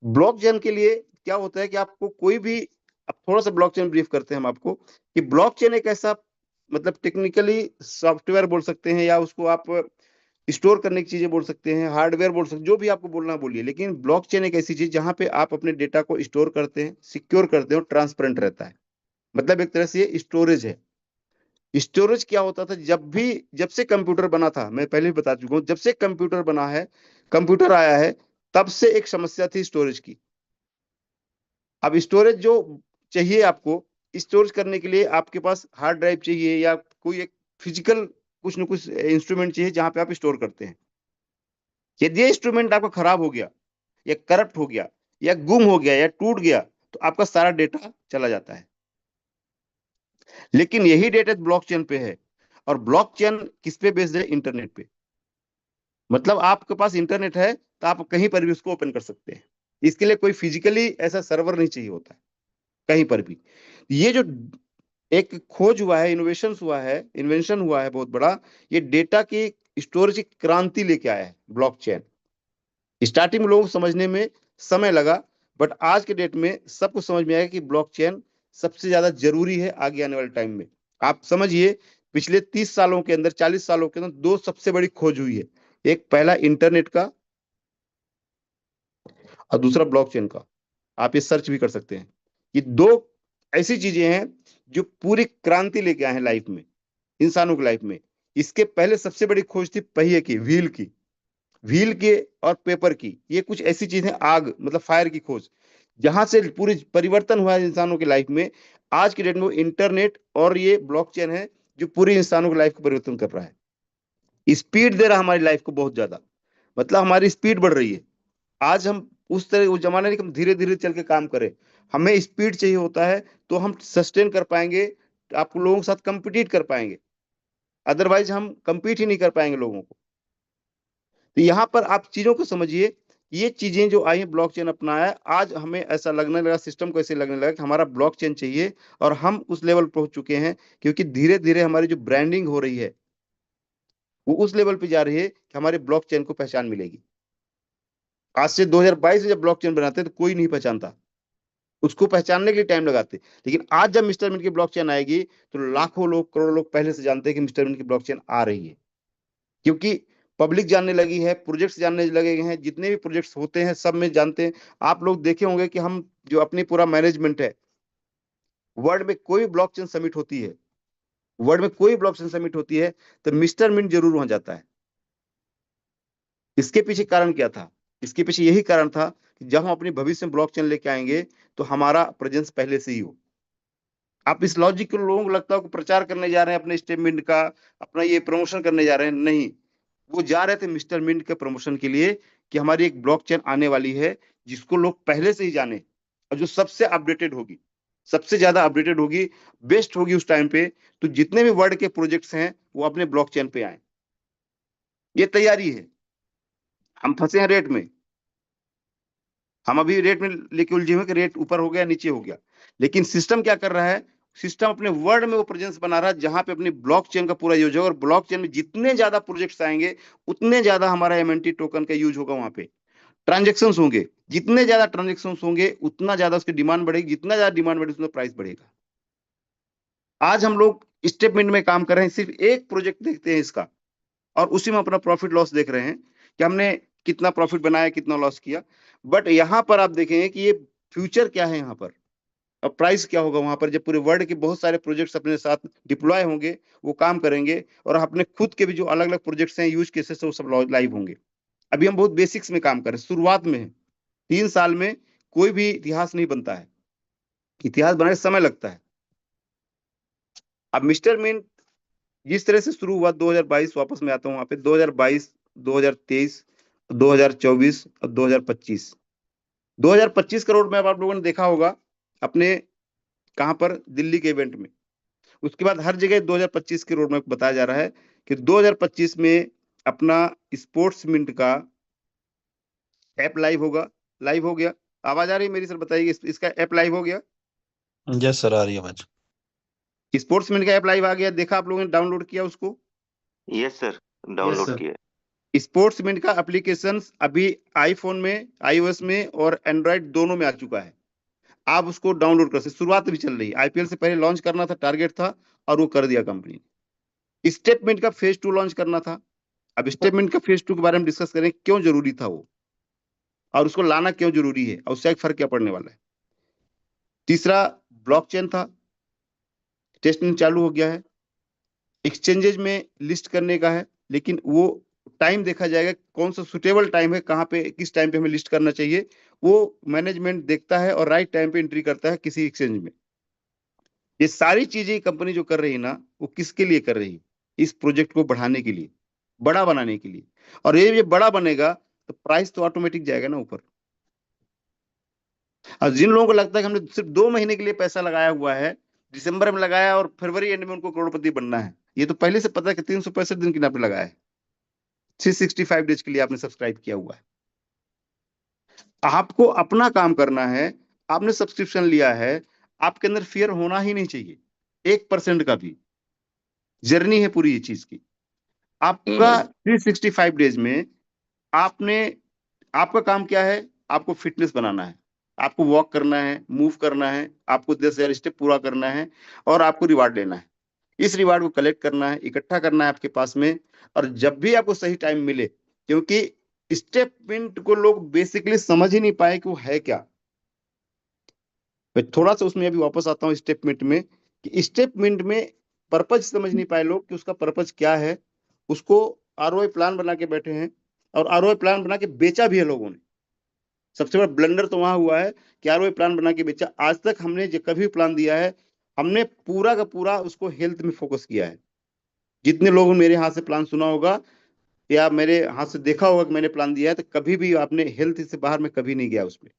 ब्लॉकचेन के लिए क्या होता है कि आपको कोई भी, अब थोड़ा सा ब्लॉकचेन ब्रीफ करते हैं हम आपको, कि ब्लॉकचेन एक ऐसा, मतलब टेक्निकली सॉफ्टवेयर बोल सकते हैं, या उसको आप स्टोर करने की चीजें बोल सकते हैं, हार्डवेयर बोल सकते हैं, जो भी आपको बोलना बोलिए, लेकिन ब्लॉकचेन एक ऐसी चीज जहां पे आप अपने डेटा को स्टोर करते हैं, सिक्योर करते हैं, और ट्रांसपेरेंट रहता है। मतलब एक तरह से ये स्टोरेज है। स्टोरेज क्या होता था, जब से कंप्यूटर बना था, मैं पहले भी बता चुका हूं, जब से कंप्यूटर बना है, कंप्यूटर आया है, तब से एक समस्या थी स्टोरेज की। अब स्टोरेज जो चाहिए आपको, स्टोरेज करने के लिए आपके पास हार्ड ड्राइव चाहिए, या कोई एक फिजिकल कुछ न कुछ इंस्ट्रूमेंट चाहिए जहां पे आप स्टोर करते हैं। यदि ये इंस्ट्रूमेंट आपका खराब हो गया या करप्ट हो गया या गुम हो गया या टूट गया तो आपका सारा डेटा चला जाता है। लेकिन यही डेटा ब्लॉकचेन पे है, और ब्लॉकचेन किस पे बेस्ड है? इंटरनेट पे। मतलब आपके पास इंटरनेट है तो आप कहीं पर भी उसको ओपन कर सकते हैं। इसके लिए कोई फिजिकली ऐसा सर्वर नहीं चाहिए होता है कहीं पर भी। ये जो एक खोज हुआ है, इन्वेंशन हुआ है बहुत बड़ा, ये डेटा की स्टोरेज की क्रांति लेके आया है ब्लॉकचेन। स्टार्टिंग में लोगों को समझने में समय लगा, बट आज के डेट में सबको समझ में आया कि ब्लॉकचेन सबसे ज्यादा जरूरी है आगे आने वाले टाइम में। आप समझिए, पिछले 30 सालों के अंदर, 40 सालों के अंदर दो सबसे बड़ी खोज हुई है। एक पहला इंटरनेट का, और दूसरा ब्लॉकचेन का। आप ये सर्च भी कर सकते हैं। ये दो ऐसी चीजें हैं जो पूरी क्रांति लेके आए हैं लाइफ में, इंसानों की लाइफ में। इसके पहले सबसे बड़ी खोज थी पहिए की, व्हील के और पेपर की। ये कुछ ऐसी चीजें, आग मतलब फायर की खोज, जहां से पूरी परिवर्तन हुआ है इंसानों की लाइफ में। आज की डेट में वो इंटरनेट और ये ब्लॉकचेन है जो पूरी इंसानों की लाइफ को परिवर्तन कर रहा है, स्पीड दे रहा है हमारी लाइफ को बहुत ज्यादा। मतलब हमारी स्पीड बढ़ रही है। आज हम उस तरह, उस जमाने नहीं कि हम धीरे धीरे चल के काम करें। हमें स्पीड चाहिए होता है तो हम सस्टेन कर पाएंगे, आप लोगों के साथ कंपीट कर पाएंगे। अदरवाइज हम कंपीट ही नहीं कर पाएंगे लोगों को। तो यहाँ पर आप चीजों को समझिए। ये चीजें जो आई हैं, ब्लॉकचेन अपनाया है, आज हमें ऐसा लगने लगा, सिस्टम को ऐसे लगने लगा कि हमारा ब्लॉकचेन चाहिए। और हम उस लेवल पर पहुंच चुके हैं, क्योंकि धीरे धीरे हमारी जो ब्रांडिंग हो रही है वो उस लेवल पे जा रही है कि हमारे ब्लॉकचेन को पहचान मिलेगी। आज से 2022 में जब ब्लॉकचेन बनाते हैं तो कोई नहीं पहचानता, उसको पहचानने के लिए टाइम लगाते। लेकिन आज जब मिस्टर मिंट की ब्लॉकचेन आएगी तो लाखों लोग, करोड़ों लोग पहले से जानते हैं कि मिस्टर मिंट की ब्लॉकचेन आ रही है। क्योंकि पब्लिक जानने लगी है, प्रोजेक्ट्स जानने लगे हैं, जितने भी प्रोजेक्ट्स होते हैं सब में जानते हैं। आप लोग देखे होंगे कि हम जो अपनी पूरा मैनेजमेंट है, वर्ल्ड में कोई ब्लॉकचेन समिट होती है, वर्ल्ड में कोई ब्लॉकचेन समिट होती है तो मिस्टर मिंट जरूर वहां जाता है। इसके पीछे कारण क्या था? इसके पीछे यही कारण था कि जब हम अपनी भविष्य में ब्लॉकचेन लेके आएंगे तो हमारा प्रेजेंस पहले से ही हो। आप इस लॉजिक को, लोगों को लगता है कि प्रचार करने जा रहे हैं अपने स्टेटमेंट का, अपना ये प्रमोशन करने जा रहे हैं, नहीं। वो जा रहे थे मिस्टर मिंट के प्रमोशन के लिए, कि हमारी एक ब्लॉकचेन आने वाली है जिसको लोग पहले से ही जाने, और जो सबसे अपडेटेड होगी, सबसे ज्यादा अपडेटेड होगी, बेस्ट होगी उस टाइम पे। तो जितने भी वर्ल्ड के प्रोजेक्ट्स हैं वो अपने ब्लॉकचेन पे आए। ये तैयारी है। हम फंसे हैं रेट में। हम अभी रेट में लेके उलझे हुए कि रेट ऊपर हो गया नीचे हो गया। लेकिन सिस्टम क्या कर रहा है? सिस्टम अपने वर्ल्ड में वो प्रेजेंस बना रहा है जहां पे अपनी ब्लॉकचेन का पूरा यूज होगा, और ब्लॉकचेन में जितने ज्यादा प्रोजेक्ट्स आएंगे उतने ज्यादा हमारा एमएनटी टोकन का यूज होगा वहां पे। ट्रांजेक्शन होंगे, जितने ज्यादा ट्रांजेक्शन होंगे उतना ज्यादा उसकी डिमांड बढ़ेगी, जितना ज्यादा डिमांड बढ़ेगी उतना प्राइस बढ़ेगा। आज हम लोग स्टेटमेंट में काम कर रहे हैं, सिर्फ एक प्रोजेक्ट देखते हैं इसका, और उसी में अपना प्रॉफिट लॉस देख रहे हैं कि हमने कितना प्रॉफिट बनाया, कितना लॉस किया। बट यहां पर आप देखेंगे कि ये फ्यूचर क्या है यहाँ पर, और प्राइस क्या होगा वहां पर, जब पूरे वर्ल्ड के बहुत सारे प्रोजेक्ट्स अपने साथ डिप्लॉय होंगे, वो काम करेंगे, और अपने खुद के भी जो अलग अलग प्रोजेक्ट्स हैं, यूज केसेस, वो सब लाइव होंगे। अभी हम बहुत बेसिक्स में काम कर रहे हैं, शुरुआत में है। 3 साल में कोई भी इतिहास नहीं बनता है, इतिहास बनाने में समय लगता है। अब मिस्टर मिंट जिस तरह से शुरू हुआ 2022, वापस में आता हूँ वहां पे, 2022, 2023, 2024 और 2025। 2025 करोड़ में अब आप लोगों ने देखा होगा अपने, कहां पर? दिल्ली के इवेंट में। उसके बाद हर जगह 2025 के रोड मैप बताया जा रहा है कि 2025 में अपना स्पोर्ट्स मिंट का ऐप लाइव होगा। लाइव हो गया। आवाज आ रही है मेरी सर? बताइए, इसका ऐप लाइव हो गया। यस सर, आ रही है आवाज। स्पोर्ट्स मिंट का ऐप लाइव आ गया, देखा आप लोगों ने? डाउनलोड किया उसको? Yes sir, yes download sir. किया। स्पोर्ट्स मिंट का एप्लीकेशन अभी आईफोन में, आईओएस में और एंड्रॉइड दोनों में आ चुका है। आप उसको डाउनलोड कर सकते। शुरुआत भी चल रही है, आईपीएल से पहले लॉन्च करना था, टारगेट था, और वो कर दिया कंपनी ने। स्टेटमेंट का फेज 2 लॉन्च करना था। अब स्टेटमेंट का फेज 2 के बारे में डिस्कस करें, क्यों जरूरी था वो, और उसको लाना क्यों जरूरी है, और उससे एक फर्क क्या पड़ने वाला है। तीसरा ब्लॉकचेन था, टेस्टिंग चालू हो गया है। एक्सचेंजेज में लिस्ट करने का है, लेकिन वो टाइम देखा जाएगा कौन सा सुटेबल टाइम है, कहाँ पे किस टाइम पे हमें लिस्ट करना चाहिए, वो मैनेजमेंट देखता है और राइट टाइम पे एंट्री करता है किसी एक्सचेंज में। ये सारी चीजें कंपनी जो कर रही है ना, वो किसके लिए कर रही है? इस प्रोजेक्ट को बढ़ाने के लिए, बड़ा बनाने के लिए। और ये बड़ा बनेगा तो प्राइस तो ऑटोमेटिक जाएगा ना ऊपर। और जिन लोगों को लगता है कि हमने सिर्फ 2 महीने के लिए पैसा लगाया हुआ है, दिसंबर में लगाया और फरवरी एंड में उनको करोड़पति बनना है, ये तो पहले से पता है कि 365 दिन के लिए आपने लगाया है, 365 डेज के लिए आपने सब्सक्राइब किया हुआ है। आपको अपना काम करना है, आपने सब्सक्रिप्शन लिया है, आपके अंदर फियर होना ही नहीं चाहिए 1% का भी। जर्नी है पूरी ये चीज की। आपका 365 डेज में आपने, आपका काम क्या है? आपको फिटनेस बनाना है, आपको वॉक करना है, मूव करना है, आपको 10,000 स्टेप पूरा करना है और आपको रिवार्ड लेना है। इस रिवार्ड को कलेक्ट करना है, इकट्ठा करना है आपके पास में। और जब भी आपको सही टाइम मिले, क्योंकि स्टेपमेंट को लोग बेसिकली समझ ही नहीं पाए कि वो है क्या। मैं थोड़ा सा उसमें अभी वापस आता हूँ स्टेटमेंट में, कि स्टेटमेंट में पर्पज समझ नहीं पाए लोग कि उसका पर्पज क्या है। उसको आरओआई प्लान बना के बैठे हैं और आरओआई प्लान बना के बेचा भी है लोगों ने। सबसे बड़ा ब्लंडर तो वहां हुआ है कि आरओआई प्लान बना के बेचा। आज तक हमने जो कभी प्लान दिया है, हमने पूरा का पूरा उसको हेल्थ में फोकस किया है। जितने लोगों ने मेरे हाथ से प्लान सुना होगा या मेरे हाथ से देखा होगा कि मैंने प्लान दिया है, तो कभी भी आपने हेल्थ से बाहर में कभी नहीं गया उसमें।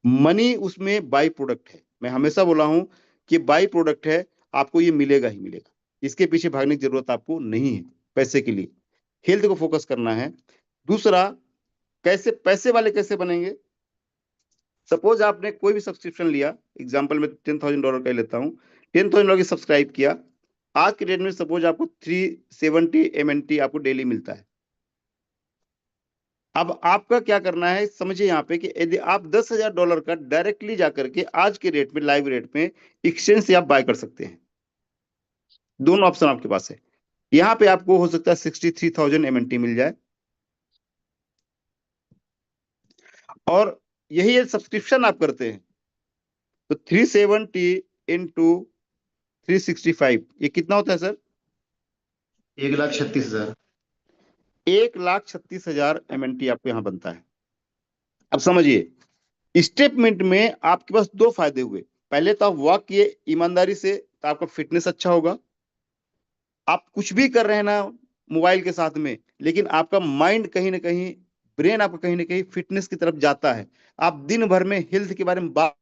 मनी उसमें बाई प्रोडक्ट है। मैं हमेशा बोला हूं कि बाई प्रोडक्ट है, आपको ये मिलेगा ही मिलेगा, इसके पीछे भागने की जरूरत आपको नहीं है पैसे के लिए। हेल्थ को फोकस करना है। दूसरा, कैसे पैसे वाले कैसे बनेंगे? सपोज आपने कोई भी सब्सक्रिप्शन लिया, एग्जाम्पल में $10,000 का ही लेता हूं, $10,000 की सब्सक्राइब किया। आज के डेट में सपोज आपको 370 MNT आपको डेली मिलता है। अब आपका क्या करना है समझिए यहाँ पे, कि यदि आप $10,000 का डायरेक्टली जाकर के आज के रेट में, लाइव रेट में एक्सचेंज से आप बाय कर सकते हैं। दोनों ऑप्शन आपके पास है। यहाँ पे आपको हो सकता है 63,000 MNT मिल जाए। और यही सब्सक्रिप्शन आप करते हैं तो 370 इंटू 365 ये कितना होता है सर? 1,36,000। 1,36,000 MNT आपको यहाँ बनता है। अब समझिए, स्टेटमेंट में आपके पास दो फायदे हुए। पहले तो आप वॉक किए ईमानदारी से, तो आपका फिटनेस अच्छा होगा। आप कुछ भी कर रहे हैं ना मोबाइल के साथ में, लेकिन आपका माइंड कहीं ना कहीं, ब्रेन आपका कहीं ना कहीं फिटनेस की तरफ जाता है। आप दिन भर में हेल्थ के बारे में बात,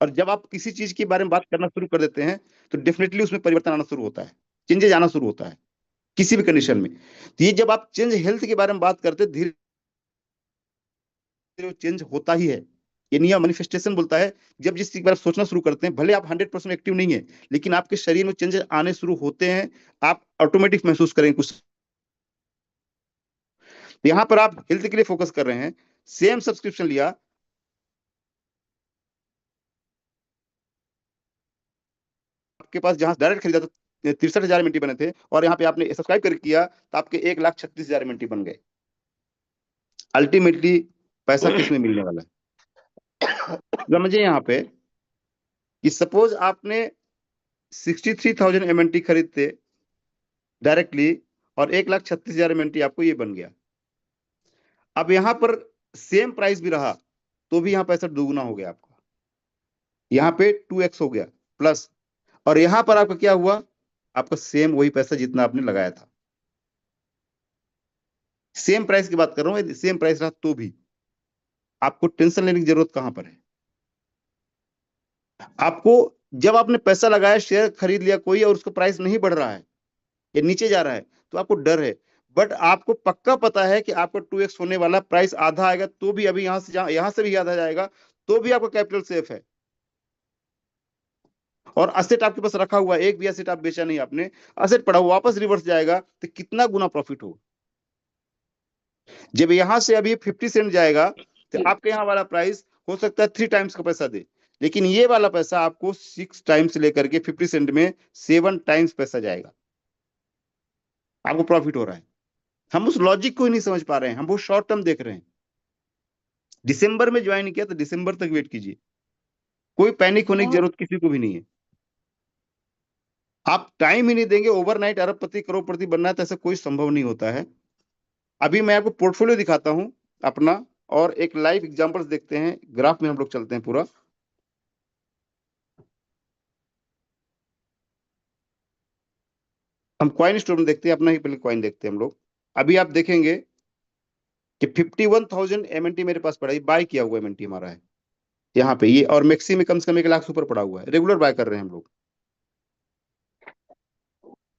और जब आप किसी चीज के बारे में बात करना शुरू कर देते हैं, तो डेफिनेटली उसमें परिवर्तन आना शुरू होता है, चेंजेस आना शुरू होता है किसी भी कंडीशन में। तो ये जब आप चेंज हेल्थ के बारे में बात करते हैं, धीरे धीरे चेंज होता ही है। ये नियम मैनिफेस्टेशन बोलता है, जब जिस चीज के बारे में सोचना शुरू करते हैं, भले आप 100% एक्टिव नहीं है, लेकिन आपके शरीर में चेंजेस आने शुरू होते हैं। आप ऑटोमेटिक महसूस करेंगे कुछ। यहां पर आप हेल्थ के लिए फोकस कर रहे हैं, सेम सब्सक्रिप्शन लिया, आपके पास जहां डायरेक्ट खरीदा तो 63,000 MNT बने थे, और यहाँ पे आपने सब्सक्राइब करके किया तो आपके 1,36,000 MNT बन गए। अल्टीमेटली पैसा किस में मिलने वाला है? समझिए यहाँ पे कि सपोज आपने 63,000 MNT खरीदते डायरेक्टली, और 1,36,000 MNT आपको ये बन गया। अब यहां पर सेम प्राइस भी रहा तो भी यहाँ पैसा दुगना हो गया आपका, यहाँ पे 2x हो गया प्लस। और यहां पर आपका क्या हुआ? आपका सेम वही पैसा जितना आपने लगाया था। सेम प्राइस की बात कर रहा हूं, यदि सेम प्राइस रहा तो भी आपको टेंशन लेने की जरूरत कहां पर है? आपको, जब आपने पैसा लगाया, शेयर खरीद लिया कोई, और उसका प्राइस नहीं बढ़ रहा है या नीचे जा रहा है, तो आपको डर है। बट आपको पक्का पता है कि आपका 2x होने वाला, प्राइस आधा आएगा तो भी, अभी यहां से भी आधा जाएगा तो भी आपका कैपिटल सेफ है। और असेट आपके पास रखा हुआ है, एक भी असेट आप बेचा नहीं आपने, असेट पड़ा हुआ, वापस रिवर्स जाएगा तो कितना गुना प्रॉफिट होगा। जब यहां से अभी 50 सेंट जाएगा, तो आपके यहाँ वाला प्राइस हो सकता है 3 टाइम्स का पैसा दे, लेकिन ये वाला पैसा आपको 6 टाइम्स लेकर के 50 सेंट में 7 टाइम्स पैसा जाएगा, आपको प्रॉफिट हो रहा है। हम उस लॉजिक को ही नहीं समझ पा रहे हैं, हम बहुत शॉर्ट टर्म देख रहे हैं। दिसंबर में ज्वाइन किया तो दिसंबर तक वेट कीजिए, कोई पैनिक होने की जरूरत किसी को भी नहीं है। आप टाइम ही नहीं देंगे, ओवरनाइट अरबपति करोड़पति बनना है तो ऐसा कोई संभव नहीं होता है। अभी मैं आपको पोर्टफोलियो दिखाता हूं अपना, और एक लाइव एग्जांपल्स देखते हैं, ग्राफ में हम लोग चलते हैं पूरा। हम कॉइन स्टोर में देखते हैं, अपना ही पहले कॉइन देखते हैं हम लोग। अभी आप देखेंगे कि 51,000 एमएनटी मेरे पास पड़ा है, बाय किया हुआ एमएनटी हमारा है यहाँ पे ये, और मैक्सी में कम से कम 1 लाख से ऊपर पड़ा हुआ है, रेगुलर बाय कर रहे हैं हम लोग।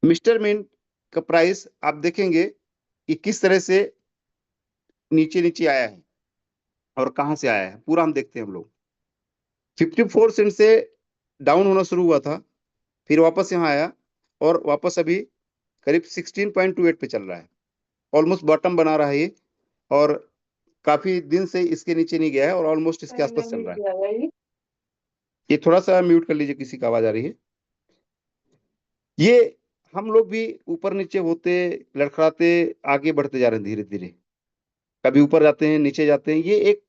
मिस्टर मिंट का प्राइस आप देखेंगे कि किस तरह से नीचे नीचे आया है और कहां से आया है, पूरा हम देखते हैं हम लोग। 54 सेंट से डाउन होना शुरू हुआ था, फिर वापस यहाँ आया और वापस अभी करीब 16.28 पे चल रहा है, ऑलमोस्ट बॉटम बना रहा है ये, और काफी दिन से इसके नीचे नहीं गया है और ऑलमोस्ट इसके आसपास चल रहा है। ये थोड़ा सा म्यूट कर लीजिए, किसी का आवाज आ रही है। ये हम लोग भी ऊपर नीचे होते लड़खड़ाते आगे बढ़ते जा रहे हैं धीरे धीरे, कभी ऊपर जाते हैं नीचे जाते हैं, ये एक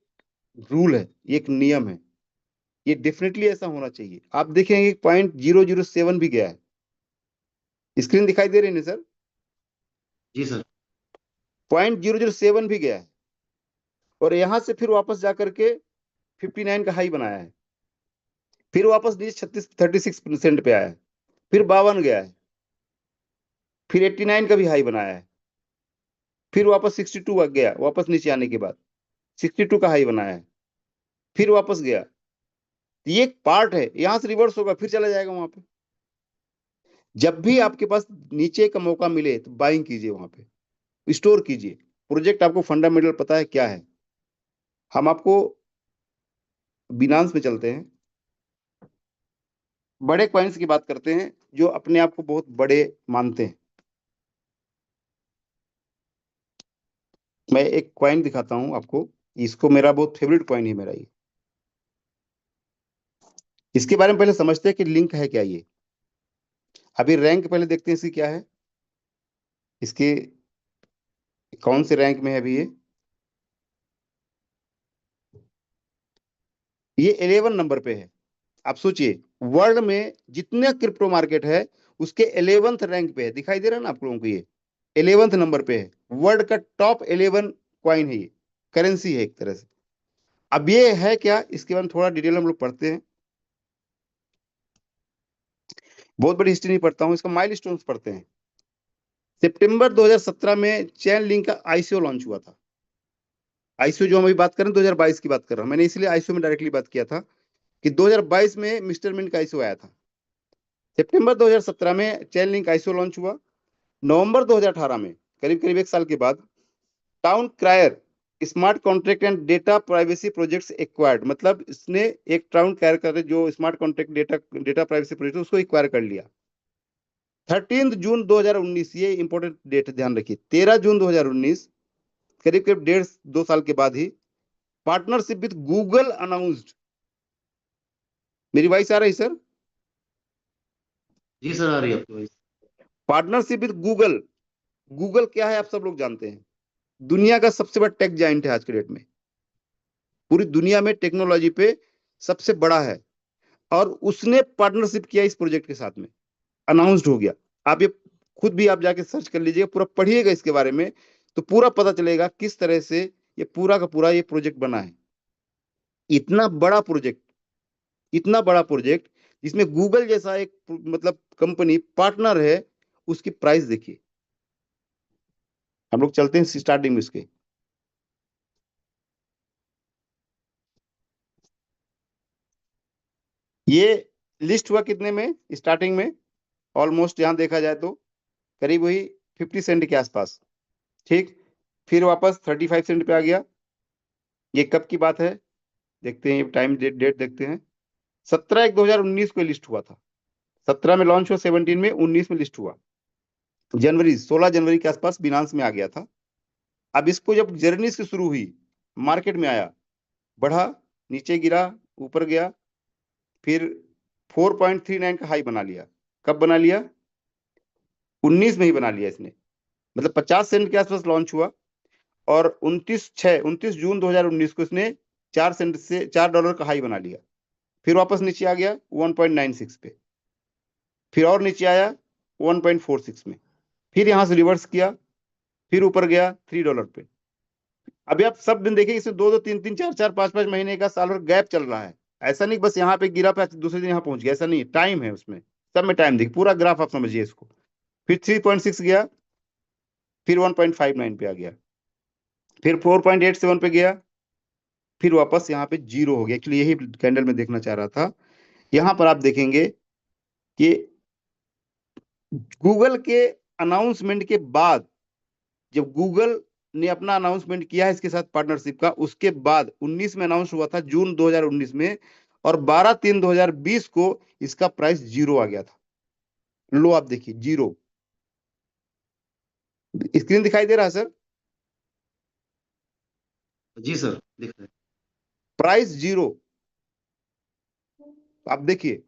रूल है, ये एक नियम है, ये डेफिनेटली ऐसा होना चाहिए। आप देखेंगे 0.007 भी गया है, स्क्रीन दिखाई दे रही है ना सर? जी सर। 0.007 भी गया है, और यहां से फिर वापस जाकर के 59 का हाई बनाया है, फिर वापस नीचे 36% पे आया है, फिर 52 गया है, फिर 89 का भी हाई बनाया है, फिर वापस 62 आ गया, वापस नीचे आने के बाद 62 का हाई बनाया है, फिर वापस गया। ये एक पार्ट है, यहां से रिवर्स होगा फिर चला जाएगा वहां पे। जब भी आपके पास नीचे का मौका मिले तो बाइंग कीजिए, वहां पे स्टोर कीजिए। प्रोजेक्ट आपको फंडामेंटल पता है क्या है। हम आपको बिनांस में चलते हैं, बड़े कॉइन्स की बात करते हैं जो अपने आप को बहुत बड़े मानते हैं। मैं एक कॉइन दिखाता हूं आपको, इसको मेरा बहुत फेवरेट कॉइन है मेरा ये। इसके बारे में पहले समझते हैं कि लिंक है क्या ये। अभी रैंक पहले देखते हैं इसकी क्या है, इसके कौन से रैंक में है अभी ये 11 नंबर पे है। आप सोचिए, वर्ल्ड में जितने क्रिप्टो मार्केट है उसके 11th रैंक पे है, दिखाई दे रहा है ना आप लोगों को, ये 11th नंबर पे है, वर्ल्ड का टॉप 11 कॉइन है ये, करेंसी है एक तरह से। अब ये है क्या, इसके बारे में थोड़ा डिटेल हम लोग पढ़ते हैं, बहुत बड़ी हिस्ट्री नहीं पढ़ता हूं, इसका माइलस्टोन्स पढ़ते हैं। सितंबर 2017 में चेन लिंक का आईसीओ लॉन्च हुआ था। आईसीओ जो हम अभी बात करें 2022 की बात कर रहा हूं, मैंने इसलिए आईसीओ में डायरेक्टली बात किया था कि 2022 में मिस्टर मिंट का आईसीओ आया था। सितंबर 2017 में चेन लिंक आईसीओ लॉन्च हुआ। नवंबर 2018 में, करीब करीब 1 साल के बाद, town crier smart contract and data privacy projects acquired, मतलब इसने एक टाउन क्रायर कर जो smart contract data data privacy project उसको एक्वायर कर लिया। 13 जून 2019, ये इंपॉर्टेंट डेट ध्यान रखिए, 13 जून 2019, करीब करीब 1.5-2 साल के बाद ही पार्टनरशिप विद गूगल अनाउंस्ड। मेरी वॉइस आ रही सर? जी सर, आ रही है आपकी voice. Partnership with Google. Google क्या है आप सब लोग जानते हैं, दुनिया का सबसे बड़ा टेक जाइंट है आज के डेट में, पूरी दुनिया में टेक्नोलॉजी पे सबसे बड़ा है, और उसने पार्टनरशिप किया इस प्रोजेक्ट के साथ में, अनाउंस्ड हो गया। आप ये खुद भी आप जाके सर्च कर लीजिएगा, पूरा पढ़िएगा इसके बारे में, तो पूरा पता चलेगा किस तरह से ये पूरा का पूरा ये प्रोजेक्ट बना है। इतना बड़ा प्रोजेक्ट, इतना बड़ा प्रोजेक्ट जिसमें गूगल जैसा एक मतलब कंपनी पार्टनर है, उसकी प्राइस देखिए। हम लोग चलते हैं स्टार्टिंग में इसके। ये लिस्ट हुआ कितने में स्टार्टिंग में, ऑलमोस्ट यहां देखा जाए तो करीब वही 50 सेंट के आसपास, ठीक। फिर वापस 35 सेंट पे आ गया। ये कब की बात है देखते हैं, टाइम डेट देखते हैं। 17/1/2019 को लिस्ट हुआ था, 17 में लॉन्च हुआ, 17 में, 19 में लिस्ट हुआ, जनवरी 16 जनवरी के आसपास बिनांस में आ गया था। अब इसको जब जर्नी से शुरू हुई, मार्केट में आया, बढ़ा, नीचे गिरा, ऊपर गया, फिर 4.39 का हाई बना लिया। कब बना लिया? 19 में ही बना लिया इसने, मतलब 50 सेंट के आसपास लॉन्च हुआ, और 29 जून 2019 को इसने 4 सेंट से $4 का हाई बना लिया। फिर वापस नीचे आ गया 1.96 पे, फिर और नीचे आया 1.46 में, फिर यहां से रिवर्स किया, फिर ऊपर गया $3 पे। अभी आप सब दिन देखिए, इसमें 2-2, 3-3, 4-4, 5-5 महीने का, साल भर गैप चल रहा है। ऐसा नहीं बस यहाँ पे गिरा पे दूसरे दिन यहाँ पहुंच गया, ऐसा नहीं, टाइम है उसमें, सब में टाइम देखिए, पूरा ग्राफ आप समझिए इसको। फिर 3.6 गया, फिर 1.59 पे आ गया, फिर 4.87 पे गया, फिर वापस यहाँ पे जीरो हो गया। एक्चुअली यही कैंडल में देखना चाह रहा था। यहाँ पर आप देखेंगे कि गूगल के अनाउंसमेंट के बाद, जब गूगल ने अपना अनाउंसमेंट किया है इसके साथ पार्टनरशिप का, उसके बाद 19 में अनाउंस हुआ था, जून 2019 में, और 12/3/2020 को इसका प्राइस जीरो आ गया था। लो आप देखिए, जीरो। स्क्रीन दिखाई दे रहा है सर? जी सर, दिख रहा है। Price zero. आप देखिए,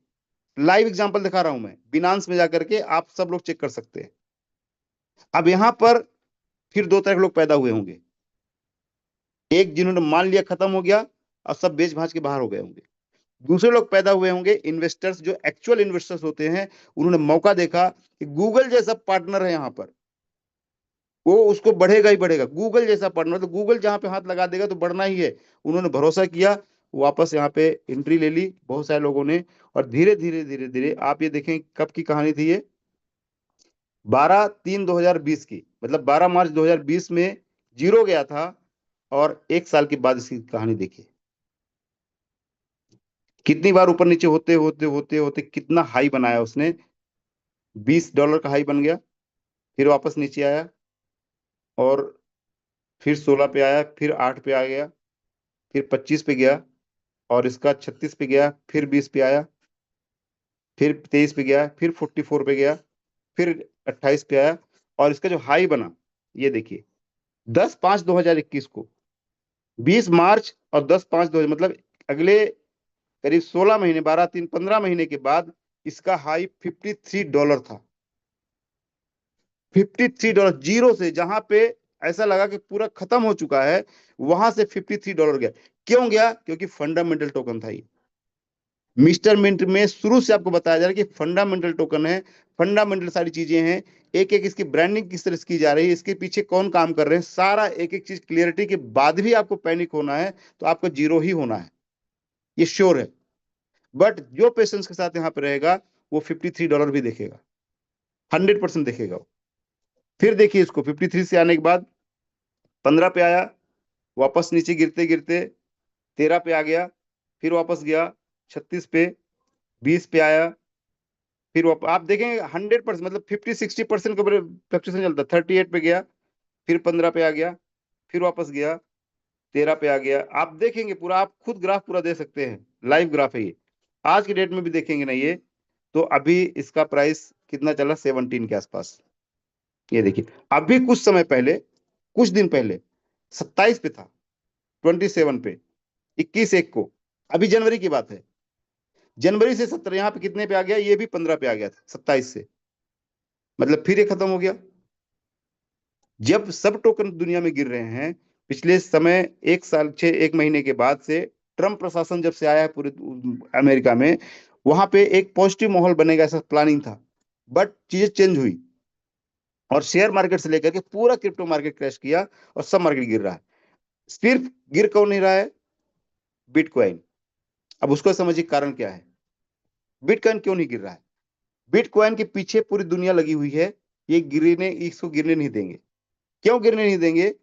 लाइव एग्जांपल दिखा रहा हूं मैं, बिनांस में जाकर के आप सब लोग चेक कर सकते हैं। अब यहां पर फिर दो तरह के लोग पैदा हुए होंगे, एक जिन्होंने मान लिया खत्म हो गया और सब बेच भाज के बाहर हो गए होंगे। दूसरे लोग पैदा हुए होंगे, इन्वेस्टर्स, जो एक्चुअल इन्वेस्टर्स होते हैं, उन्होंने मौका देखा कि गूगल जैसा पार्टनर है यहां पर, वो उसको बढ़ेगा ही बढ़ेगा। गूगल जैसा पार्टनर, तो गूगल जहां पे हाथ लगा देगा तो बढ़ना ही है। उन्होंने भरोसा किया, वापस यहाँ पे एंट्री ले ली बहुत सारे लोगों ने, और धीरे धीरे धीरे धीरे आप ये देखें कब की कहानी थी ये, 12/3/2020 की, मतलब 12 मार्च 2020 में जीरो गया था, और एक साल के बाद इसकी कहानी देखिए, कितनी बार ऊपर नीचे होते होते होते होते कितना हाई बनाया उसने। $20 का हाई बन गया, फिर वापस नीचे आया, और फिर 16 पे आया, फिर 8 पे आ गया, फिर 25 पे गया, और इसका 36 पे गया, फिर 20 पे आया, फिर 23 पे गया, फिर 44 पे गया, फिर 28 पे आया, और इसका जो हाई बना ये देखिए, 10/5/2021 को, 20 मार्च और 10/5/2000, मतलब अगले करीब 16 महीने, 12 3 15 महीने के बाद इसका हाई $53 था। $53, जीरो से, जहां पे ऐसा लगा कि पूरा खत्म हो चुका है, वहां से $53 गया। क्यों गया? क्योंकि फंडामेंटल टोकन था ये। मिस्टर मिंट में शुरू से आपको बताया जा रहा है कि फंडामेंटल टोकन है, फंडामेंटल सारी चीजें हैं, एक एक इसकी ब्रांडिंग किस तरह से की जा रही है, इसके पीछे कौन काम कर रहे हैं, सारा एक एक चीज क्लियरिटी के बाद भी आपको पैनिक होना है तो आपको जीरो ही होना है, ये श्योर है। बट जो पेशेंस के साथ यहाँ पे रहेगा वो $53 भी देखेगा, 100% देखेगा वो। फिर देखिए इसको, 53 से आने के बाद 15 पे आया, वापस नीचे गिरते गिरते 13 पे आ गया, फिर वापस गया 36 पे, 20 पे आया, फिर आप देखेंगे 100%, मतलब 50-60% का फ्लक्चुएशन चलता, 38 पे गया, फिर 15 पे आ गया, फिर वापस गया 13 पे आ गया। आप देखेंगे पूरा, आप खुद ग्राफ पूरा दे सकते हैं, लाइव ग्राफ है ये, आज की डेट में भी देखेंगे ना ये। तो अभी इसका प्राइस कितना चला, 17 के आसपास। ये देखिए, अभी कुछ समय पहले, कुछ दिन पहले 27 पे था, 27 पे, 21/1 को, अभी जनवरी की बात है, जनवरी से 17 यहाँ पे कितने पे आ गया, ये भी 15 पे आ गया था 27 से, मतलब फिर ये खत्म हो गया। जब सब टोकन दुनिया में गिर रहे हैं, पिछले समय एक साल 1 महीने के बाद से, ट्रम्प प्रशासन जब से आया है पूरे अमेरिका में, वहां पे एक पॉजिटिव माहौल बनेगा ऐसा प्लानिंग था, बट चीजें चेंज हुई, और शेयर मार्केट से लेकर के पूरा क्रिप्टो मार्केट क्रैश किया, और सब मार्केट गिर रहा है। सिर्फ गिर कौन नहीं रहा है? बिटकॉइन। अब उसको समझिए कारण क्या है, बिटकॉइन क्यों नहीं गिर रहा है? बिटकॉइन के पीछे पूरी दुनिया लगी हुई है, ये गिरने, इसको गिरने नहीं देंगे। क्यों गिरने नहीं देंगे?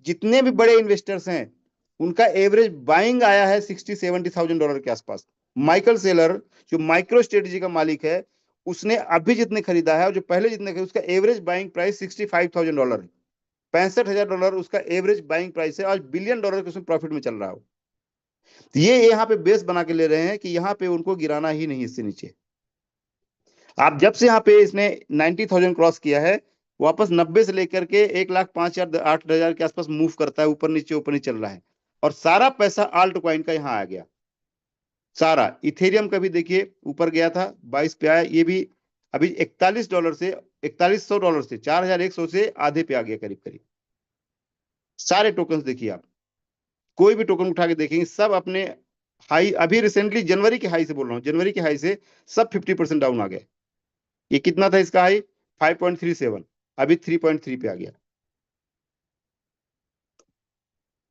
जितने भी बड़े इन्वेस्टर्स हैं, उनका एवरेज बाइंग आया है $60,000-70,000 के आसपास। माइकल सेलर, जो माइक्रो स्ट्रेटेजी का मालिक है, उसने अभी जितने खरीदा है और जो पहले जितने खरीदा, उसका एवरेज बाइंग प्राइस $65,000 है। $65,000 उसका एवरेज बाइंग प्राइस है। आज $1 बिलियन के उसमें प्रॉफिट में चल रहा हो। तो ये यहाँ पे बेस बना के ले रहे हैं कि यहाँ पे उनको गिराना ही नहीं इससे नीचे। आप जब से यहाँ पे इसने 90,000 क्रॉस किया है, वापस 90 से लेकर के 1,05,000-8,000 के आसपास मूव करता है, ऊपर नीचे चल रहा है, और सारा पैसा आल्ट कॉइन का यहाँ आ गया सारा। इथेरियम का भी देखिए ऊपर गया था, 22 पे आया, ये भी अभी $41 से, $4100 से, 4,100 से आधे पे आ गया करीब करीब। सारे टोकन देखिए आप, कोई भी टोकन उठा के देखेंगे, सब अपने हाई, अभी रिसेंटली जनवरी के हाई से बोल रहा हूँ, जनवरी के हाई से सब 50% डाउन आ गए। ये कितना था इसका हाई? 5.37, अभी 3.3 पे आ गया।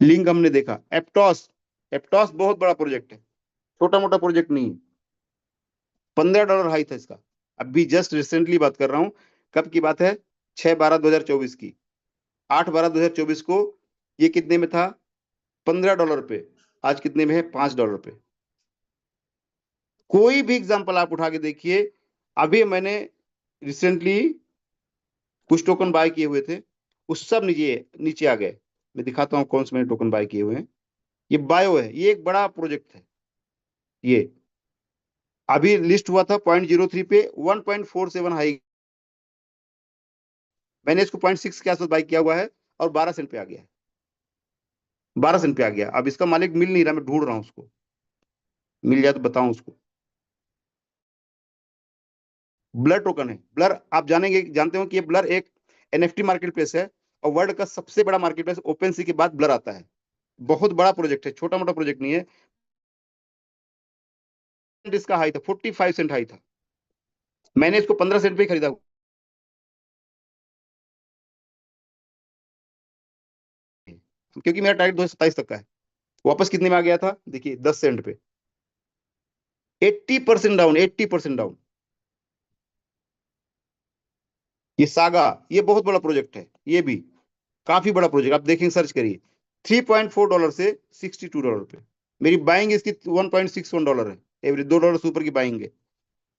लिंक हमने देखा, एप्टॉस, एप्टॉस बहुत बड़ा प्रोजेक्ट है, छोटा मोटा प्रोजेक्ट नहीं है। $15 हाई था इसका, अभी जस्ट रिसेंटली बात कर रहा हूं, कब की बात है? 6/12/2024 की। 8/12/2024 को ये कितने में था? $15 पे। आज कितने में है? $5 पे। कोई भी एग्जांपल आप उठा के देखिए। अभी मैंने रिसेंटली कुछ टोकन बाय किए हुए थे, उस सब नीचे नीचे आ गए। मैं दिखाता हूं कौन से मैंने टोकन बाय किए हुए हैं। ये बायो है, ये एक बड़ा प्रोजेक्ट है। ये अभी लिस्ट हुआ था 0.03 पे, 1.47 हाई। मैंने इसको 0.6 के आसपास बाय किया हुआ है और 12 सेंट पे आ गया है। 12 सेंट पे आ गया। अब इसका मालिक मिल नहीं रहा, मैं ढूंढ रहा हूं उसको। मिल जाए तो बताऊं उसको। ब्लर टोकन है। ब्लर आप जानते हो कि ये ब्लर एक एनएफटी मार्केट प्लेस है और वर्ल्ड का सबसे बड़ा मार्केट प्लेस ओपन सी के बाद ब्लर आता है। बहुत बड़ा प्रोजेक्ट है, छोटा मोटा प्रोजेक्ट नहीं है। इसका हाई था 45 सेंट हाई था। मैंने इसको 15 सेंट पे खरीदा, क्योंकि मेरा टारगेट 2027 तक का है। वापस कितने में आ गया था? देखिए 10 सेंट पे। 80% डाउन, 80% डाउन। ये सागा, ये बहुत बड़ा प्रोजेक्ट है। ये भी काफी बड़ा प्रोजेक्ट, आप देखेंगे, सर्च करिए। $3.4 से $62 पे। मेरी बाइंग इसकी $1.61 है। एवरी $2 ऊपर की बाइंग है।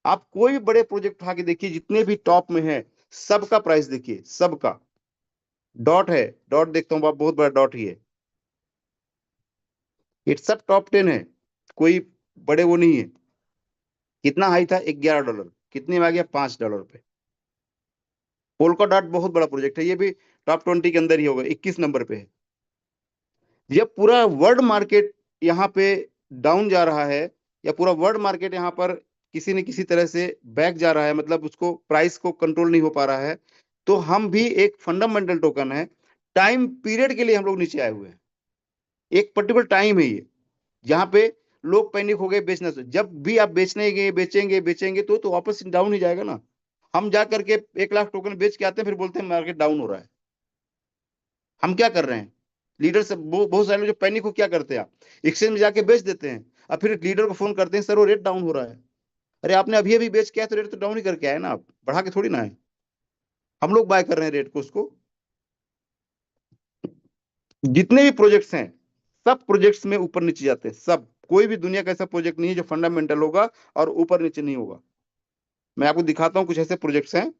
आप कोई भी बड़े प्रोजेक्ट उठा के देखिए, जितने भी टॉप में है, सबका प्राइस देखिए, सबका। डॉट है, डॉट देखता हूं, बहुत बड़ा डॉट ही है। ये सब टॉप 10 है, कोई बड़े वो नहीं है। कितना हाई था? $11। कितने में आ गया? $5 पे। पोल्का डॉट बहुत बड़ा प्रोजेक्ट है, ये भी टॉप 20 के अंदर ही होगा, 21 नंबर पे है। जब पूरा वर्ल्ड मार्केट यहाँ पे डाउन जा रहा है, या पूरा वर्ल्ड मार्केट यहाँ पर किसी न किसी तरह से बैक जा रहा है, मतलब उसको प्राइस को कंट्रोल नहीं हो पा रहा है, तो हम भी एक फंडामेंटल टोकन है, टाइम पीरियड के लिए हम लोग नीचे आए हुए हैं। एक पर्टिकुलर टाइम है ये, जहां पे लोग पैनिक हो गए बेचने से। जब भी आप बेचने गए, बेचेंगे बेचेंगे तो वापस डाउन ही जाएगा ना। हम जा करके 1 लाख टोकन बेच के आते हैं, फिर बोलते हैं मार्केट डाउन हो रहा है। हम क्या कर रहे हैं? लीडर से बहुत सारे लोग जो पैनिक हो, क्या करते हैं? आप एक्सचेंज में जाके बेच देते हैं और फिर लीडर को फोन करते हैं, सर वो रेट डाउन हो रहा है। अरे आपने अभी अभी बेच के आया तो रेट तो डाउन ही करके आया ना, आप बढ़ा के थोड़ी ना है। हम लोग बाय कर रहे हैं रेट को, उसको। जितने भी प्रोजेक्ट्स हैं, सब प्रोजेक्ट्स में ऊपर नीचे जाते हैं, सब। कोई भी दुनिया का ऐसा प्रोजेक्ट नहीं है जो फंडामेंटल होगा और ऊपर नीचे नहीं होगा। मैं आपको दिखाता हूं, कुछ ऐसे प्रोजेक्ट्स हैं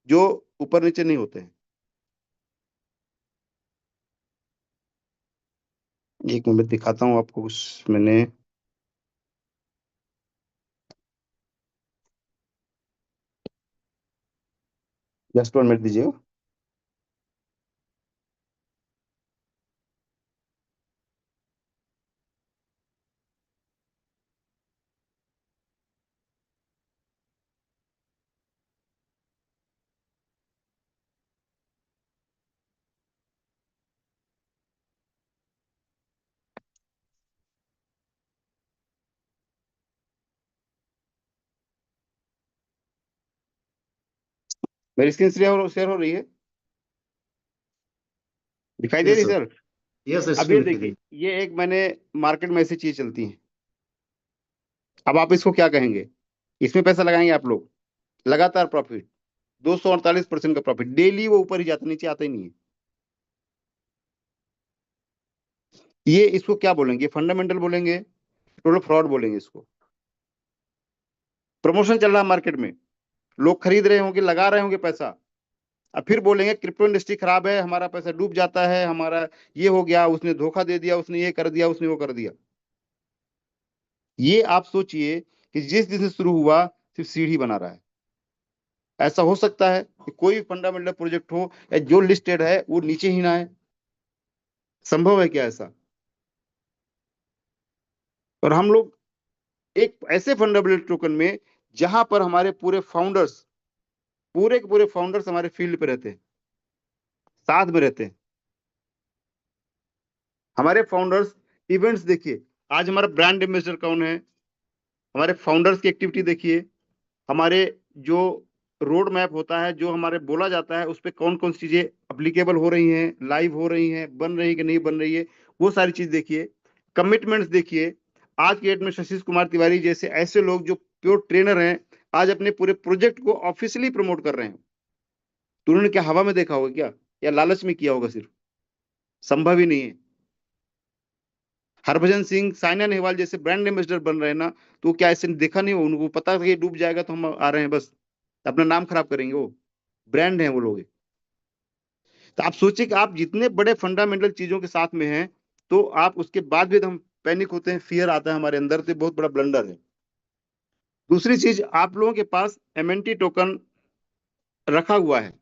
जो ऊपर नीचे नहीं होते हैं। एक मिनट दिखाता हूं आपको। कुछ मैंने जस्ट 1 मिनट दीजिए। मेरी स्क्रीन शेयर हो रही है? दिखाई दे यस रही है सर। सर? यस सर, अब स्क्रीन ये दिखाई दे देखिए, रही ये एक मैंने मार्केट में ऐसी चीज चलती है। अब आप इसको क्या कहेंगे? इसमें पैसा लगाएंगे आप लोग, लगातार प्रॉफिट, 248% का प्रॉफिट डेली। वो ऊपर ही जाता, नीचे आता ही नहीं है। ये इसको क्या बोलेंगे? फंडामेंटल बोलेंगे, टोटल फ्रॉड बोलेंगे इसको। प्रमोशन चल रहा है मार्केट में, लोग खरीद रहे होंगे, लगा रहे होंगे पैसा, अब फिर बोलेंगे क्रिप्टो इंडस्ट्री खराब है, हमारा पैसा डूब जाता है, हमारा ये हो गया, उसने धोखा दे दिया, उसने ये कर दिया, उसने वो कर दिया। ये आप सोचिए कि जिस दिन से शुरू हुआ, सिर्फ सीढ़ी बना रहा है। ऐसा हो सकता है कि कोई फंडामेंटल प्रोजेक्ट हो या जो लिस्टेड है वो नीचे ही ना है? संभव है क्या ऐसा? और हम लोग एक ऐसे फंडामेंटल टोकन में, जहां पर हमारे पूरे फाउंडर्स, पूरे के पूरे फाउंडर्स हमारे फील्ड पे रहते हैं, साथ में रहते हैं। हमारे फाउंडर्स इवेंट्स देखिए, आज हमारा ब्रांड एम्बेसडर कौन है? हमारे फाउंडर्स की एक्टिविटी देखिए। हमारे जो रोड मैप होता है, जो हमारे बोला जाता है, उस पर कौन कौन सी चीजें अप्लीकेबल हो रही हैं, लाइव हो रही हैं, बन रही है कि नहीं बन रही है, वो सारी चीज देखिए। कमिटमेंट्स देखिए। आज के डेट में शशिश कुमार तिवारी जैसे ऐसे लोग जो प्योर ट्रेनर हैं, आज अपने पूरे प्रोजेक्ट को ऑफिशियली प्रमोट कर रहे हैं। तो उन्होंने क्या हवा में देखा होगा क्या? या लालच में किया होगा, सिर्फ संभव ही नहीं है। हरभजन सिंह, साइना नेहवाल जैसे ब्रांड एम्बेसडर बन रहे हैं ना, तो क्या ऐसे देखा नहीं हो, उनको पता था कि ये डूब जाएगा तो हम आ रहे हैं, बस अपना नाम खराब करेंगे, वो ब्रांड है वो लोग। तो आप सोचिए कि आप जितने बड़े फंडामेंटल चीजों के साथ में हैं, तो आप उसके बाद भी हम पैनिक होते हैं, फियर आता है हमारे अंदर, तो बहुत बड़ा ब्लंडर है। दूसरी चीज, आप लोगों के पास एमएनटी टोकन रखा हुआ है,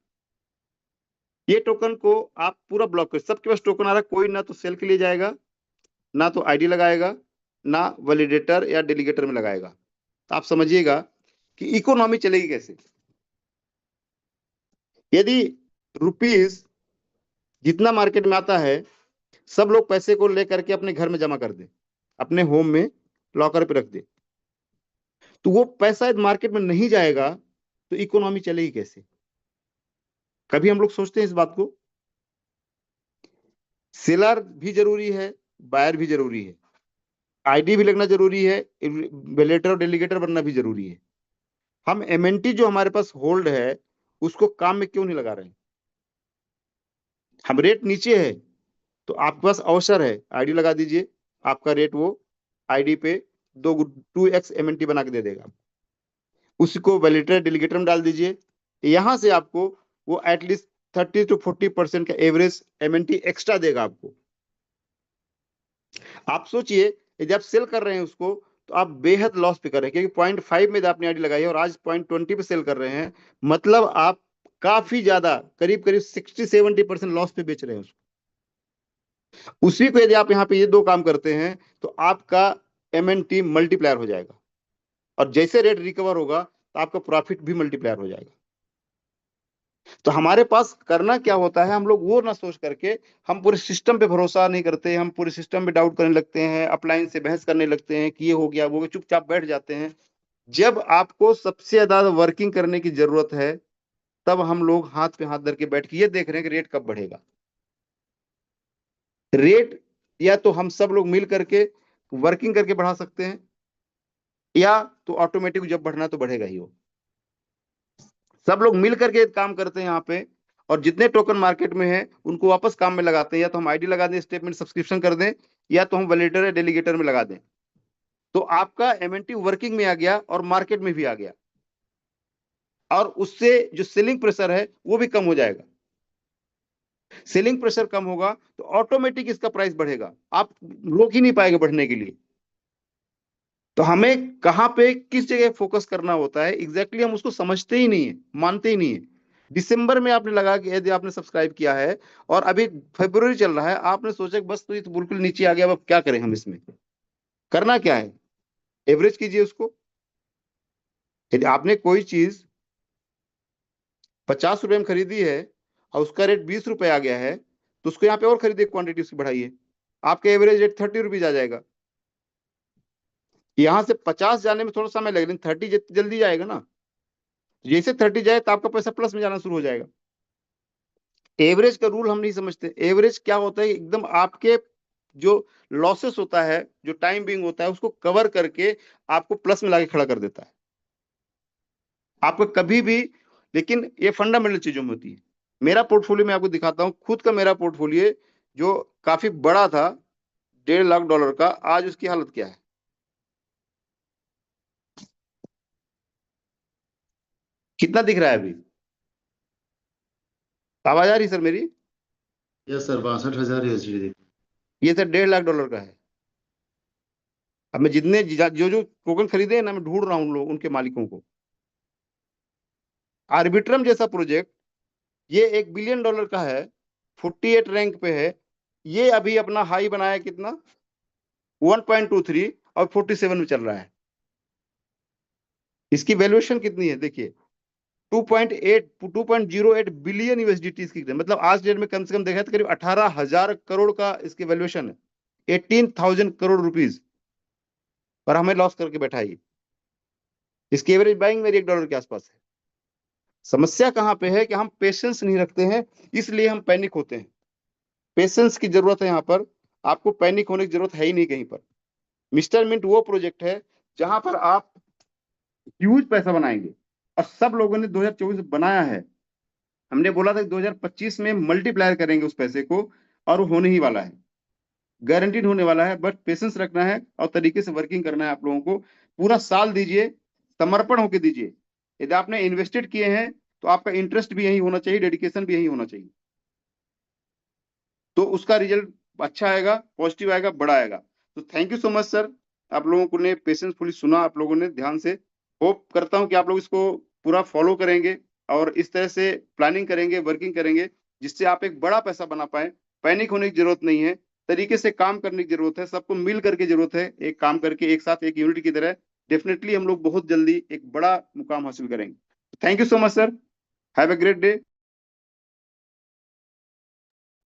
ये टोकन को आप पूरा ब्लॉक कर, सबके पास टोकन आ रहा है, कोई ना तो सेल के लिए जाएगा, ना तो आईडी लगाएगा, ना वैलिडेटर या डेलीगेटर में लगाएगा। तो आप समझिएगा कि इकोनॉमी चलेगी कैसे। यदि रुपीस जितना मार्केट में आता है, सब लोग पैसे को लेकर के अपने घर में जमा कर दे, अपने होम में लॉकर पे रख दे, तो वो पैसा यदि मार्केट में नहीं जाएगा तो इकोनॉमी चलेगी कैसे? कभी हम लोग सोचते हैं इस बात को? सेलर भी जरूरी है, बायर भी जरूरी है, आईडी भी लगना जरूरी है, वैलिडेटर और डेलीगेटर बनना भी जरूरी है। हम एमएनटी जो हमारे पास होल्ड है, उसको काम में क्यों नहीं लगा रहे हैं? हम रेट नीचे है, तो आपके पास अवसर है, आईडी लगा दीजिए, आपका रेट वो आईडी पे 2x एमएनटी बना के दे देगा। उसको वैलिडेटर डेलीगेटर में डाल दीजिए, यहां से आपको वो एटलीस्ट 30 to 40% का एवरेज एमएनटी एक्स्ट्रा देगा आपको। आप सोचिए, यदि आप सेल कर रहे हैं उसको, तो आप बेहद लॉस पे कर रहे हैं, क्योंकि 0.5 में आपने आईडी लगाई है और आज 0.20 पे सेल कर रहे हैं, मतलब आप काफी ज्यादा, करीब करीब 60-70% लॉस पे बेच रहे हैं उसको। उसी को यदि आप यहाँ पे ये दो काम करते हैं, तो आपका एमएनटी मल्टीप्लायर हो जाएगा, और जैसे रेट रिकवर होगा तो आपका प्रॉफिट भी मल्टीप्लायर हो जाएगा। तो हमारे पास करना क्या होता है, हम लोग वो ना सोच करके हम पूरे सिस्टम पे भरोसा नहीं करते, हम पूरे सिस्टम पे डाउट करने लगते हैं, अपलाइन से बहस करने लगते हैं कि ये हो गया वो हो गया, चुपचाप बैठ जाते हैं। जब आपको सबसे ज्यादा वर्किंग करने की जरूरत है, तब हम लोग हाथ पे हाथ धर के बैठ के ये देख रहे हैं कि रेट कब बढ़ेगा। रेट या तो हम सब लोग मिल करके वर्किंग करके बढ़ा सकते हैं, या तो ऑटोमेटिक जब बढ़ना तो बढ़ेगा ही वो। सब लोग मिल करके काम करते हैं यहाँ पे, और जितने टोकन मार्केट में है उनको वापस काम में लगाते हैं, या तो हम आईडी लगा दें, स्टेटमेंट सब्सक्रिप्शन कर दें, या तो हम वैलिडेटर या डेलीगेटर में लगा दें, तो आपका एमएनटी वर्किंग में आ गया और मार्केट में भी आ गया, और उससे जो सेलिंग प्रेशर है वो भी कम हो जाएगा। सेलिंग प्रेशर कम होगा तो ऑटोमेटिक इसका प्राइस बढ़ेगा, आप रोक ही नहीं पाएंगे बढ़ने के लिए। तो हमें कहां पे किस जगह फोकस करना होता है एग्जैक्टली हम उसको समझते ही नहीं है, मानते ही नहीं है। दिसंबर में आपने लगा कि यदि आपने सब्सक्राइब किया है और अभी फरवरी चल रहा है, आपने सोचा कि बस तो ये तो बिल्कुल नीचे आ गया, अब क्या करें हम इसमें, करना क्या है? एवरेज कीजिए उसको। यदि आपने कोई चीज 50 रुपए में खरीदी है और उसका रेट 20 रुपए आ गया है, तो उसको यहाँ पे और खरीदिए, क्वांटिटी उसकी बढ़ाइए, आपका एवरेज रेट 30 रुपीज आ जाएगा। यहां से 50 जाने में थोड़ा समय लगेगा, लेकिन 30 जल्दी जाएगा ना। जैसे 30 जाए तो आपका पैसा प्लस में जाना शुरू हो जाएगा। एवरेज का रूल हम नहीं समझते। एवरेज क्या होता है, एकदम आपके जो लॉसेस होता है, जो टाइम बिंग होता है, उसको कवर करके आपको प्लस में लाके खड़ा कर देता है आपको कभी भी। लेकिन ये फंडामेंटल चीजों में होती है। मेरा पोर्टफोलियो मैं आपको दिखाता हूं, खुद का मेरा पोर्टफोलियो जो काफी बड़ा था, $1.5 लाख का, आज उसकी हालत क्या है? कितना दिख रहा है अभी? आवाज आ रही सर मेरी? Yes sir, 62,000 USD। ये सर $1.5 लाख का है। अब मैं जितने जो जो टोकन खरीदे हैं ना, मैं ढूंढ रहा हूँ लोग, उनके मालिकों को। आर्बिट्रम जैसा प्रोजेक्ट, ये $1 बिलियन का है, 48 रैंक पे है। ये अभी अपना हाई बनाया कितना, 1.23, और 47 में चल रहा है। इसकी वैल्यूएशन कितनी है देखिए, 2.08 बिलियन यूएसडीटी इसकी, मतलब आज डेट में कम से कम देखा तो करीब 18,000 करोड़ का इसकी वैल्यूएशन है, 18,000 करोड़ रुपीज, और हमें लॉस करके बैठा है। इसकी एवरेज बाइंग मेरी $1 के आसपास है। समस्या कहां पे है कि हम पेशेंस नहीं रखते हैं, इसलिए हम पैनिक होते हैं। पेशेंस की जरूरत है यहाँ पर, आपको पैनिक होने की जरूरत है ही नहीं कहीं पर। मिस्टर मिंट वो प्रोजेक्ट है जहां पर आप ह्यूज पैसा बनाएंगे, और सब लोगों ने 2024 में बनाया है। हमने बोला था कि 2025 में मल्टीप्लायर करेंगे उस पैसे को, और वो होने ही वाला है, गारंटीड होने वाला है। बट पेशेंस रखना है और तरीके से वर्किंग करना है आप लोगों को। पूरा साल दीजिए, समर्पण होकर दीजिए। यदि आपने इन्वेस्टेड किए हैं तो आपका इंटरेस्ट भी यही होना चाहिए, डेडिकेशन भी यही होना चाहिए, तो उसका रिजल्ट अच्छा आएगा, पॉजिटिव आएगा, बड़ा आएगा। तो thank you so much sir, आप लोगों को ने पेशेंसफुली सुना, आप लोगों ने ध्यान से। होप करता हूं कि आप लोग इसको पूरा फॉलो करेंगे और इस तरह से प्लानिंग करेंगे, वर्किंग करेंगे, जिससे आप एक बड़ा पैसा बना पाए। पैनिक होने की जरूरत नहीं है, तरीके से काम करने की जरूरत है, सबको मिल करके जरूरत है, एक काम करके एक साथ एक यूनिट की तरह। डेफिनेटली हम लोग बहुत जल्दी एक बड़ा मुकाम हासिल करेंगे। Thank you so much sir, have a great day.